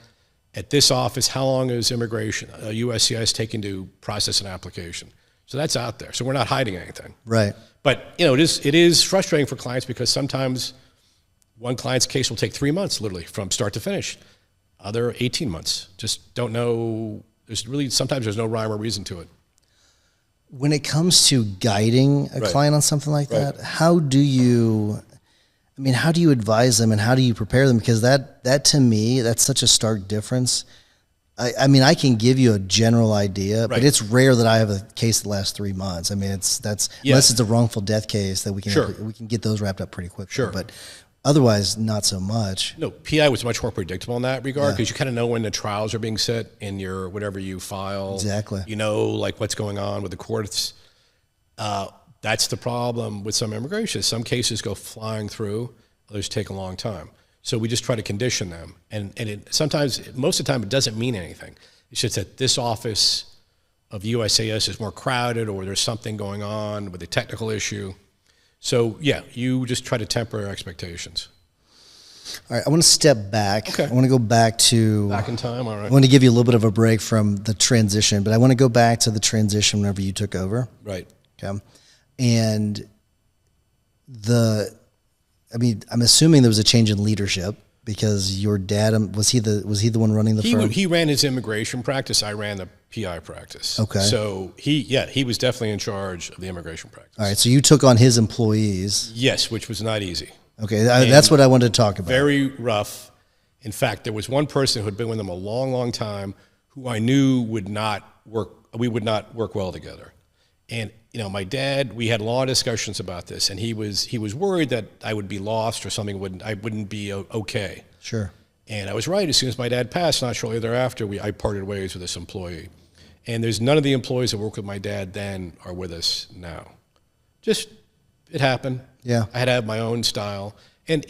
at this office, how long is immigration, USCIS taking to process an application. So that's out there. So we're not hiding anything. Right. But it is frustrating for clients because sometimes one client's case will take 3 months, literally, from start to finish. Other 18 months. Just don't know. Sometimes there's no rhyme or reason to it. When it comes to guiding a client on something like that, how do you advise them and how do you prepare them? Because that to me, that's such a stark difference. I mean, I can give you a general idea, but it's rare that I have a case that lasts 3 months. I mean, unless it's a wrongful death case that we can get those wrapped up pretty quickly. Sure. But otherwise, not so much. No, PI was much more predictable in that regard because you kind of know when the trials are being set in your whatever you file. Exactly. You know, like what's going on with the courts. That's the problem with some immigration. Some cases go flying through, others take a long time. So we just try to condition them. And most of the time, it doesn't mean anything. It's just that this office of USAS is more crowded or there's something going on with a technical issue. So, you just try to temper your expectations. All right, I want to step back. Okay. I want to go back to... Back in time, all right. I want to give you a little bit of a break from the transition, but I want to go back to the transition whenever you took over. Right. Okay. And I'm assuming there was a change in leadership because your dad, was he the one running the firm? He ran his immigration practice. I ran the PI practice. Okay. So he was definitely in charge of the immigration practice. All right. So you took on his employees. Yes, which was not easy. Okay. That's what I wanted to talk about. Very rough. In fact, there was one person who had been with them a long, long time who I knew would not work. We would not work well together. And my dad, we had long discussions about this, and he was worried that I would be lost or something I wouldn't be okay. Sure. And I was right. As soon as my dad passed, not shortly thereafter, I parted ways with this employee. And there's none of the employees that worked with my dad then are with us now. Just, it happened. Yeah. I had to have my own style. And,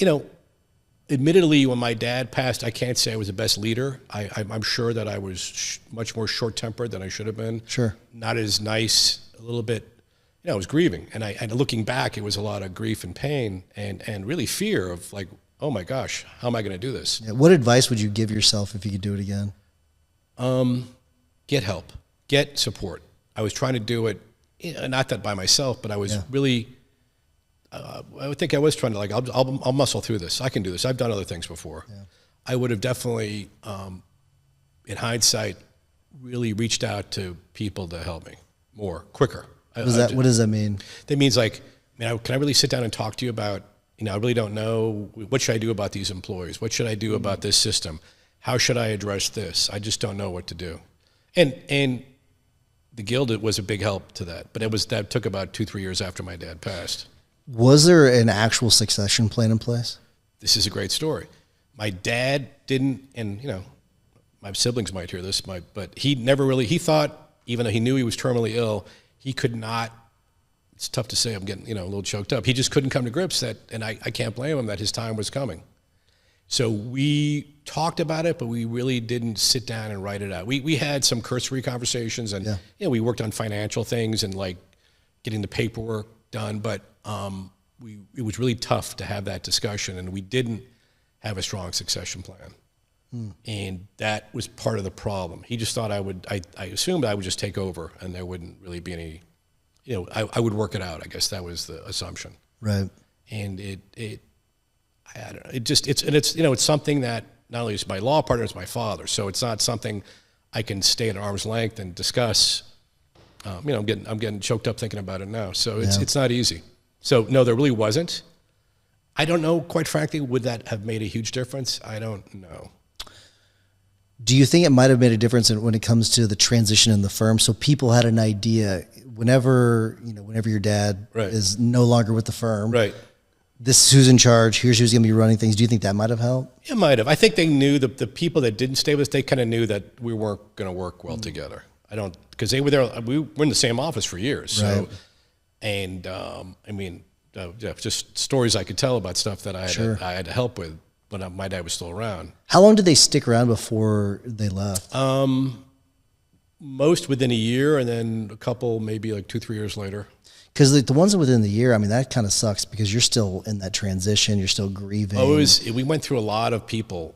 admittedly, when my dad passed, I can't say I was the best leader. I'm sure that I was much more short-tempered than I should have been. Sure. Not as nice, a little bit, I was grieving. And looking back, it was a lot of grief and pain and really fear of like, oh my gosh, how am I going to do this? Yeah. What advice would you give yourself if you could do it again? Get help, get support. I was trying to do it, not that by myself, but I was really, I think I was trying to I'll muscle through this. I can do this. I've done other things before. Yeah. I would have definitely, in hindsight, really reached out to people to help me quicker. What does that mean? That means can I really sit down and talk to you about, I really don't know, what should I do about these employees? What should I do about this system? How should I address this? I just don't know what to do. And the Guild was a big help to that, but that took about 2-3 years after my dad passed. Was there an actual succession plan in place? This is a great story. My dad didn't, and my siblings might hear this, but he never really, he thought, even though he knew he was terminally ill, he could not, it's tough to say, I'm getting a little choked up. He just couldn't come to grips and I can't blame him that his time was coming. So we talked about it, but we really didn't sit down and write it out. We had some cursory conversations and we worked on financial things and getting the paperwork done, but it was really tough to have that discussion and we didn't have a strong succession plan. And that was part of the problem. He just thought I assumed I would just take over and there wouldn't really be any, I would work it out. I guess that was the assumption. Right. And I don't know. It's something that not only is my law partner, it's my father. So it's not something I can stay at arm's length and discuss. I'm getting choked up thinking about it now. So it's not easy. So no, there really wasn't. I don't know, quite frankly, would that have made a huge difference? I don't know. Do you think it might have made a difference when it comes to the transition in the firm? So people had an idea whenever your dad is no longer with the firm. Right. This is who's in charge. Here's who's going to be running things. Do you think that might have helped? It might have. I think they knew the people that didn't stay with us. They kind of knew that we weren't going to work well together. Because they were there. We were in the same office for years. So, and just stories I could tell about stuff that I had to help with when my dad was still around. How long did they stick around before they left? Most within a year, and then a couple maybe 2-3 years later. Because the ones within the year, I mean, that kind of sucks because you're still in that transition. You're still grieving. We went through a lot of people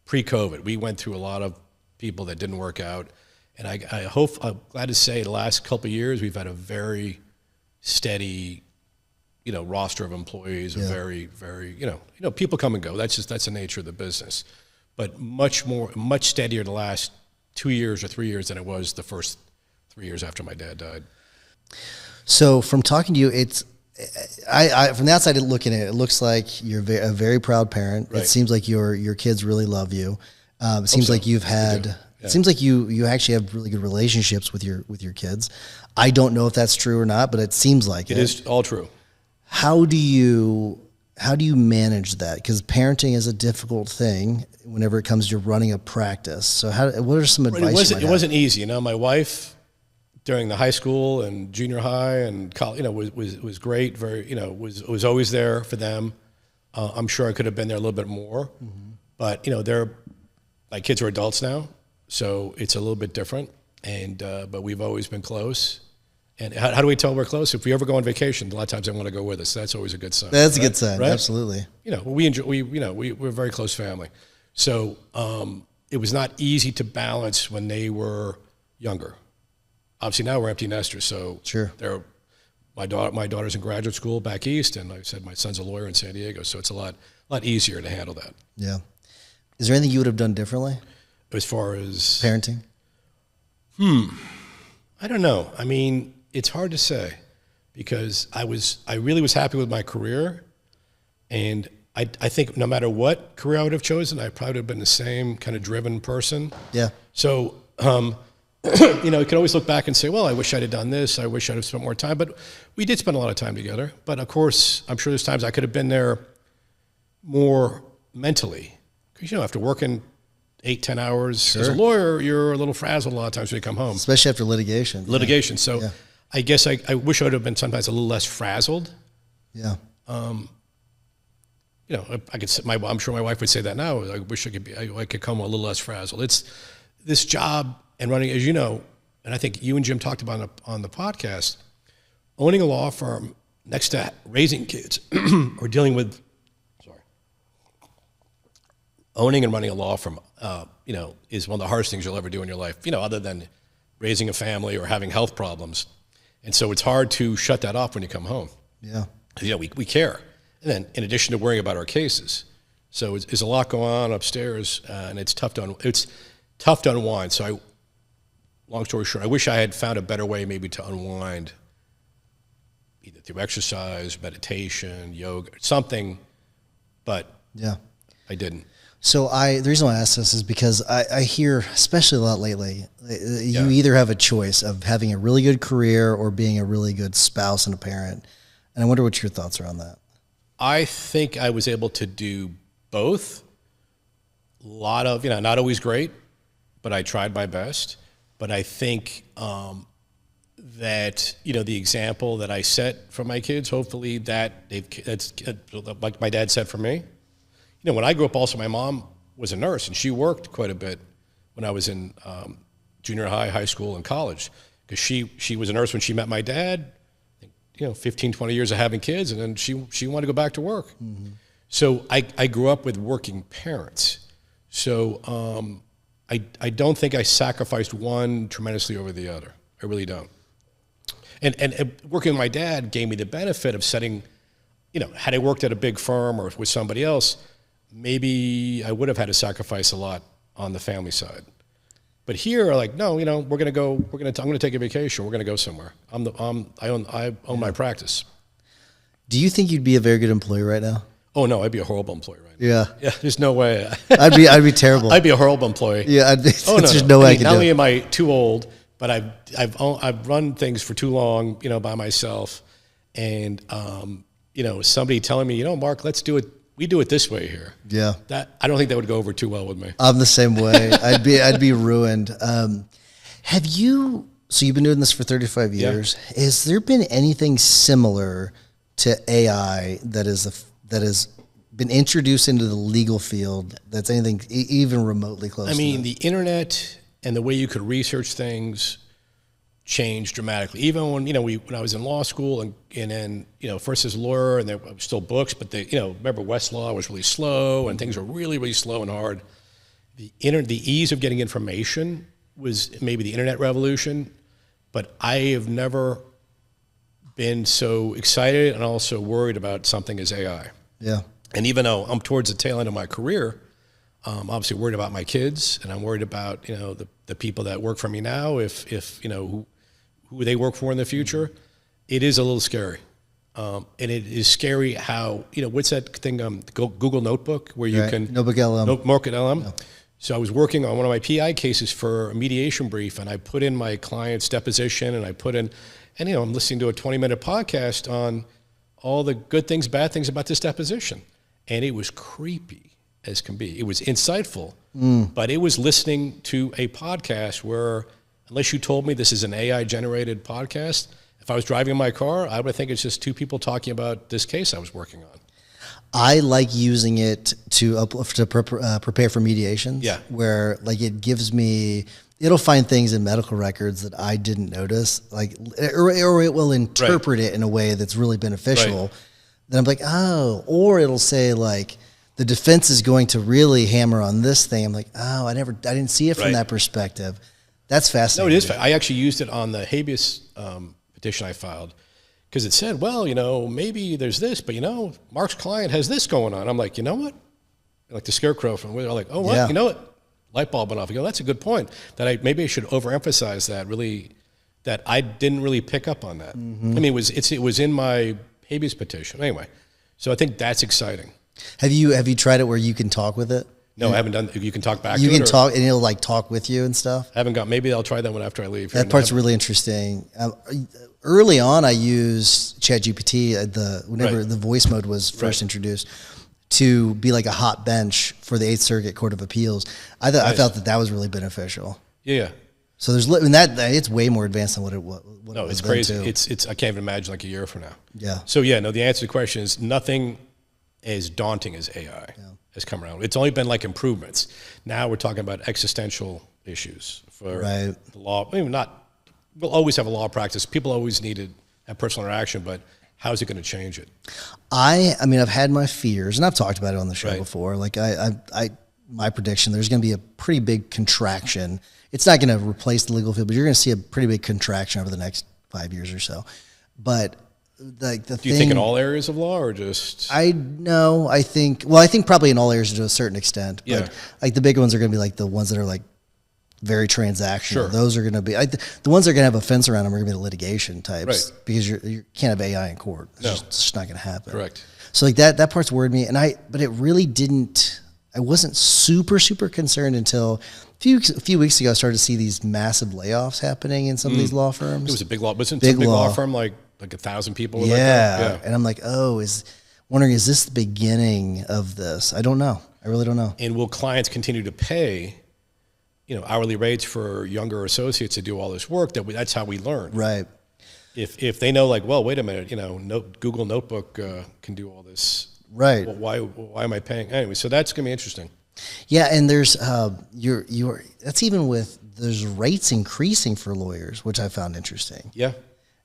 pre-COVID. We went through a lot of people that didn't work out. And I'm glad to say the last couple of years, we've had a very steady, roster of employees, very, very, people come and go. That's the nature of the business. But much steadier the last 2 years or 3 years than it was the first 3 years after my dad died. So from talking to you, I from the outside looking at it, it looks like you're a very proud parent. Right. It seems like your kids really love you. It seems like you've had. Yeah. It seems like you actually have really good relationships with your kids. I don't know if that's true or not, but it seems like it. It is all true. How do you manage that? Because parenting is a difficult thing whenever it comes to running a practice. So what are some advice? It wasn't easy. My wife during the high school and junior high and college, was great. Very, was always there for them. I'm sure I could have been there a little bit more, but my kids are adults now, so it's a little bit different. And but we've always been close. And how do we tell we're close? If we ever go on vacation, a lot of times they want to go with us. So that's always a good sign. That's a good sign, right? Absolutely. We're a very close family. So it was not easy to balance when they were younger. Obviously now we're empty nesters, so sure. My daughter's in graduate school back east, and like I said, my son's a lawyer in San Diego, so it's a lot easier to handle that. Yeah. Is there anything you would have done differently? As far as parenting? I don't know. I mean, it's hard to say because I really was happy with my career, and I think no matter what career I would have chosen, I probably would have been the same kind of driven person. Yeah. So, you could always look back and say, well, I wish I'd have done this. I wish I'd have spent more time. But we did spend a lot of time together. But of course, I'm sure there's times I could have been there more mentally. Because, after working 8-10 hours as a lawyer, you're a little frazzled a lot of times when you come home. Especially after litigation. Litigation. So I guess I wish I would have been sometimes a little less frazzled. Yeah. I could. I'm sure my wife would say that now. I wish I could come a little less frazzled. It's this job and running, as you know, and I think you and Jim talked about on the podcast, owning a law firm next to raising kids or dealing with, owning and running a law firm, is one of the hardest things you'll ever do in your life, other than raising a family or having health problems. And so it's hard to shut that off when you come home. Yeah. We care. And then in addition to worrying about our cases. So there's a lot going on upstairs, and it's tough to unwind. So long story short, I wish I had found a better way maybe to unwind, either through exercise, meditation, yoga, something, but I didn't. So the reason why I ask this is because I hear, especially a lot lately, you either have a choice of having a really good career or being a really good spouse and a parent. And I wonder what your thoughts are on that. I think I was able to do both. A lot of, not always great, but I tried my best. But I think that, the example that I set for my kids, hopefully that's like my dad said for me. When I grew up also, my mom was a nurse, and she worked quite a bit when I was in junior high, high school, and college. Because she was a nurse when she met my dad, 15, 20 years of having kids, and then she wanted to go back to work. Mm-hmm. So I grew up with working parents. So I don't think I sacrificed one tremendously over the other. I really don't. And working with my dad gave me the benefit of setting, had I worked at a big firm or with somebody else, maybe I would have had to sacrifice a lot on the family side. But here, no, I'm going to take a vacation. We're going to go somewhere. I own my practice. Do you think you'd be a very good employee right now? Oh no, I'd be a horrible employee right now. Yeah. Yeah, there's no way. I'd be terrible. I'd be a horrible employee. Yeah, there's no way I could do it. Not only am I too old, but I've run things for too long, by myself. And somebody telling me, Mark, let's do it. We do it this way here. Yeah. I don't think that would go over too well with me. I'm the same way. I'd be ruined. So you've been doing this for 35 years. Yeah. Has there been anything similar to AI that has been introduced into the legal field that's anything even remotely close to the internet and the way you could research things changed dramatically. Even when, when I was in law school and then, first as a lawyer and there were still books, but remember Westlaw was really slow and things were really, really slow and hard. The ease of getting information was maybe the internet revolution, but I have never been so excited and also worried about something as AI. Yeah. And even though I'm towards the tail end of my career, I'm obviously worried about my kids, and I'm worried about the people that work for me now. If who they work for in the future, it is a little scary, and it is scary how what's that thing? Google Notebook where you can Notebook LM. Notebook LM. Yeah. So I was working on one of my PI cases for a mediation brief, and I put in my client's deposition, and I put in, and I'm listening to a 20-minute podcast on all the good things, bad things about this deposition, and it was creepy as can be. It was insightful, but it was listening to a podcast where, unless you told me this is an AI-generated podcast, if I was driving in my car, I would think it's just two people talking about this case I was working on. I like using it to prepare for mediations. Yeah. Where it gives me, it'll find things in medical records that I didn't notice, or it will interpret it in a way that's really beneficial. Right. Then I'm like, oh, or it'll say the defense is going to really hammer on this thing. I'm like, oh, I didn't see it from that perspective. That's fascinating. No, it is. I actually used it on the habeas petition I filed because it said, well, maybe there's this, but Marc's client has this going on. I'm like, you know what? Like the scarecrow from where they're like, oh, what? Yeah. You know what? Light bulb went off. I go, that's a good point. That maybe I should overemphasize that. Really, that I didn't really pick up on that. Mm-hmm. I mean, it was in my habeas petition anyway. So I think that's exciting. Have you tried it where you can talk with it? No, I haven't done. You can talk back. You to can it, talk, and it'll talk with you and stuff. I haven't got. Maybe I'll try that one after I leave. That part's really interesting. Early on, I used ChatGPT whenever the voice mode was first introduced to be like a hot bench for the 8th Circuit Court of Appeals. I felt that was really beneficial. Yeah. So it's way more advanced than what it was. No, it's crazy. It's I can't even imagine a year from now. Yeah. So the answer to the question is nothing as daunting as AI has come around. It's only been improvements. Now we're talking about existential issues for the law. I mean, we'll always have a law practice. People always need to have personal interaction, but how's it going to change it? I mean, I've had my fears, and I've talked about it on the show before. My prediction, there's going to be a pretty big contraction. It's not going to replace the legal field, but you're going to see a pretty big contraction over the next 5 years or so. But do you think in all areas of law or just? I think probably in all areas to a certain extent. But the big ones are going to be the ones that are very transactional. Sure. Those are going to be the ones that are going to have a fence around them are going to be the litigation types, because you can't have AI in court. It's just not going to happen. Correct. So that part's worried me, but it really didn't. I wasn't super concerned until a few weeks ago. I started to see these massive layoffs happening in some of these law firms. It was a big law, but it's a big law firm like 1,000 people. Yeah, and I'm like, wondering, is this the beginning of this? I don't know. I really don't know. And will clients continue to pay, hourly rates for younger associates to do all this work? That's how we learn. Right. If they know, well, wait a minute, Google Notebook can do all this. Right. Well, why am I paying anyway? So that's going to be interesting. Yeah, and there's that's even with there's rates increasing for lawyers, which I found interesting. Yeah.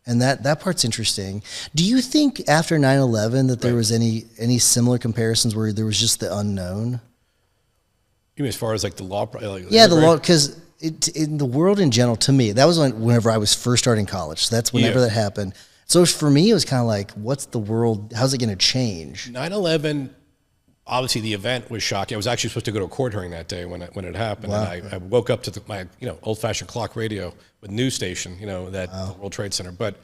And that part's interesting. Do you think after 9/11 that there was any similar comparisons where there was just the unknown? You mean as far as the law? The law, because in the world in general, to me, that was whenever I was first starting college. So that's whenever that happened. So for me, it was kind of what's the world? How's it going to change? 9/11, obviously the event was shocking. I was actually supposed to go to a court hearing that day when it happened. Wow. And I woke up to my old-fashioned clock radio with news station, that World Trade Center. But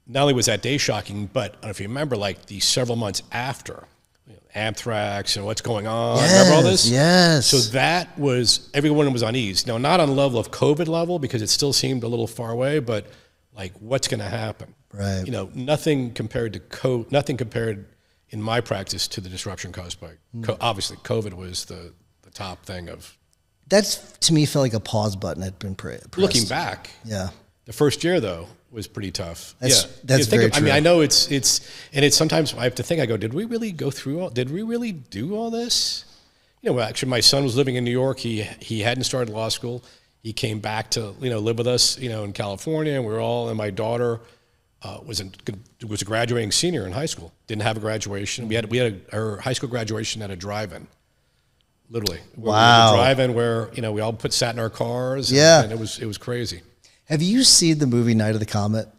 not only was that day shocking, but I don't know if you remember, the several months after, anthrax and what's going on. Yes, remember all this? Yes. So that was, everyone was on ease. Now, not on the level of COVID level, because it still seemed a little far away, but what's going to happen? Right. Nothing compared in my practice to the disruption caused by obviously COVID was the top thing of. That's, to me, felt like a pause button had been pressed. Looking back. Yeah. The first year though was pretty tough. That's very true. I mean, I know it's sometimes I have to think, I go, did we really do all this? Actually my son was living in New York. He hadn't started law school. He came back to live with us in California, and and my daughter was a graduating senior in high school. Didn't have a graduation. We had her high school graduation at a drive-in. Literally, wow! We drive-in where we all sat in our cars. Yeah, and it was crazy. Have you seen the movie Night of the Comet?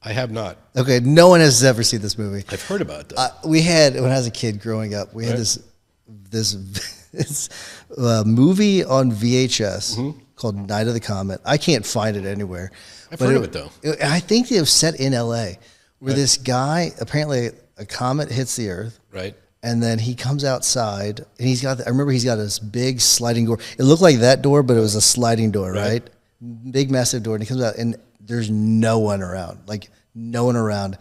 I have not. Okay, no one has ever seen this movie. I've heard about it. We had, when I was a kid growing up, we had this movie on VHS called Night of the Comet. I can't find it anywhere. I've heard of it though. I think it was set in L.A. where this guy, apparently a comet hits the Earth. Right. And then he comes outside, and I remember he's got this big sliding door. It looked like that door, but it was a sliding door, right? Big, massive door. And he comes out, and there's no one around, like no one around.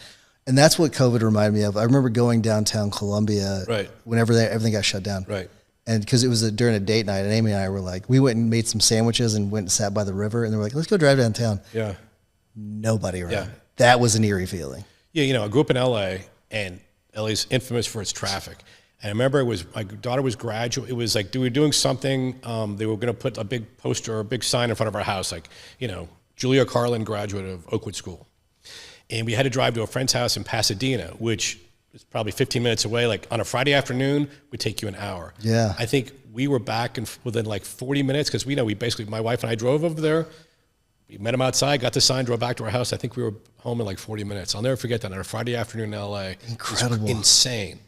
And that's what COVID reminded me of. I remember going downtown Columbia whenever everything got shut down. Right. And because it was during a date night, and Amy and I were like, we went and made some sandwiches and went and sat by the river, and they were like, let's go drive downtown. Yeah. Nobody around. Yeah. That was an eerie feeling. Yeah, I grew up in L.A., and LA's infamous for its traffic. And I remember my daughter was graduating. It was like we were doing something. They were going to put a big poster or a big sign in front of our house, like, Julia Karlin, graduate of Oakwood School. And we had to drive to a friend's house in Pasadena, which is probably 15 minutes away. Like on a Friday afternoon, would take you an hour. Yeah. I think we were back within like 40 minutes because we basically, my wife and I drove over there. We met him outside, got the sign, drove back to our house. I think we were home in like 40 minutes. I'll never forget that on a Friday afternoon in LA. Incredible. It was insane.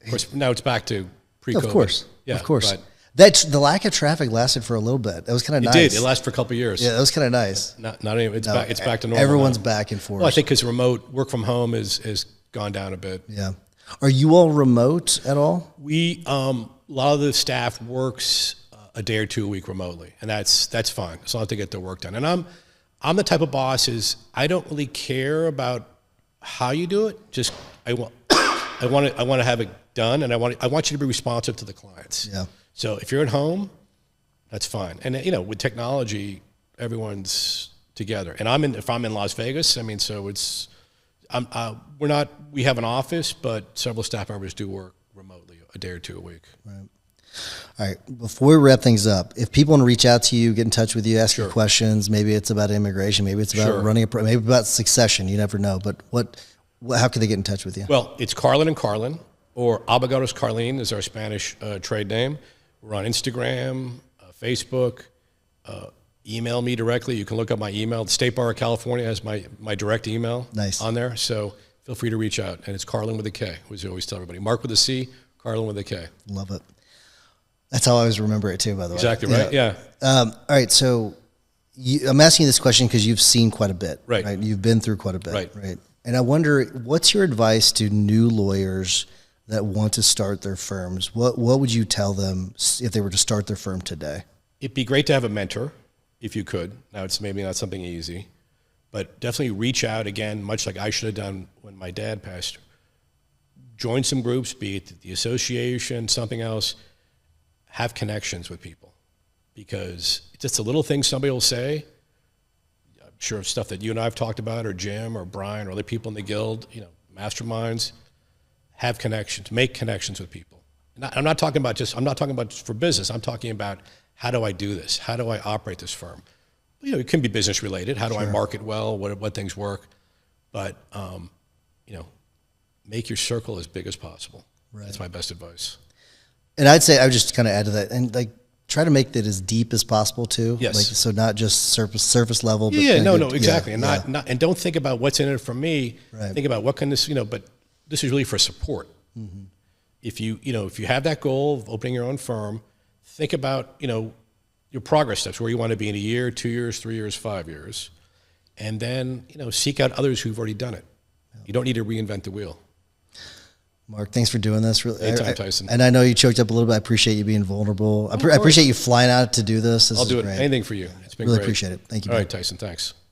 Of course, now it's back to pre-COVID. Of course. Yeah, of course. The lack of traffic lasted for a little bit. That was kind of nice. It did. It lasted for a couple of years. Yeah, that was kind of nice. Not anymore. It's back to normal. Everyone's now. back and forth. Well, I think because remote work from home is gone down a bit. Yeah. Are you all remote at all? We a lot of the staff works a day or two a week remotely, and that's fine as long as they get their work done. And I'm the type of boss I don't really care about how you do it. Just I want to have it done, and I want you to be responsive to the clients. Yeah. So if you're at home, that's fine. And with technology, everyone's together. And if I'm in Las Vegas, so it's we have an office, but several staff members do work remotely a day or two a week. Right. All right. Before we wrap things up, if people want to reach out to you, get in touch with you, ask you questions, maybe it's about immigration, maybe it's about running maybe about succession. You never know. But how can they get in touch with you? Well, it's Karlin and Karlin, or Abogados Karlin is our Spanish trade name. We're on Instagram, Facebook. Email me directly. You can look up my email. The State Bar of California has my direct email on there. So feel free to reach out. And it's Karlin with a K, as I always tell everybody. Marc with a C, Karlin with a K. Love it. That's how I always remember it too, by the way. Exactly right, yeah. All right, so I'm asking you this question because you've seen quite a bit. Right. You've been through quite a bit. Right. And I wonder, what's your advice to new lawyers that want to start their firms? What would you tell them if they were to start their firm today? It'd be great to have a mentor, if you could. Now, it's maybe not something easy, but definitely reach out again, much like I should have done when my dad passed. Join some groups, be it the association, something else. Have connections with people, because it's just a little thing somebody will say. I'm sure stuff that you and I have talked about, or Jim or Brian or other people in the guild, masterminds. Have connections, make connections with people. And I'm not talking about just for business. I'm talking about, how do I do this? How do I operate this firm? It can be business related. How do I market well? What things work? But make your circle as big as possible. Right. That's my best advice. And I'd say I would just kind of add to that, and try to make that as deep as possible too. Yes. So not just surface level. But exactly. And and don't think about what's in it for me. Right. Think about what can this, but this is really for support. Mm-hmm. If you have that goal of opening your own firm, think about, your progress steps, where you want to be in a year, 2 years, 3 years, 5 years. And then, seek out others who've already done it. Yeah. You don't need to reinvent the wheel. Marc, thanks for doing this. Really, anytime, Tyson. And I know you choked up a little bit. I appreciate you being vulnerable. I appreciate you flying out to do this. I'll do it. Anything for you. It's been really great. Appreciate it. Thank you. All right, Tyson. Thanks.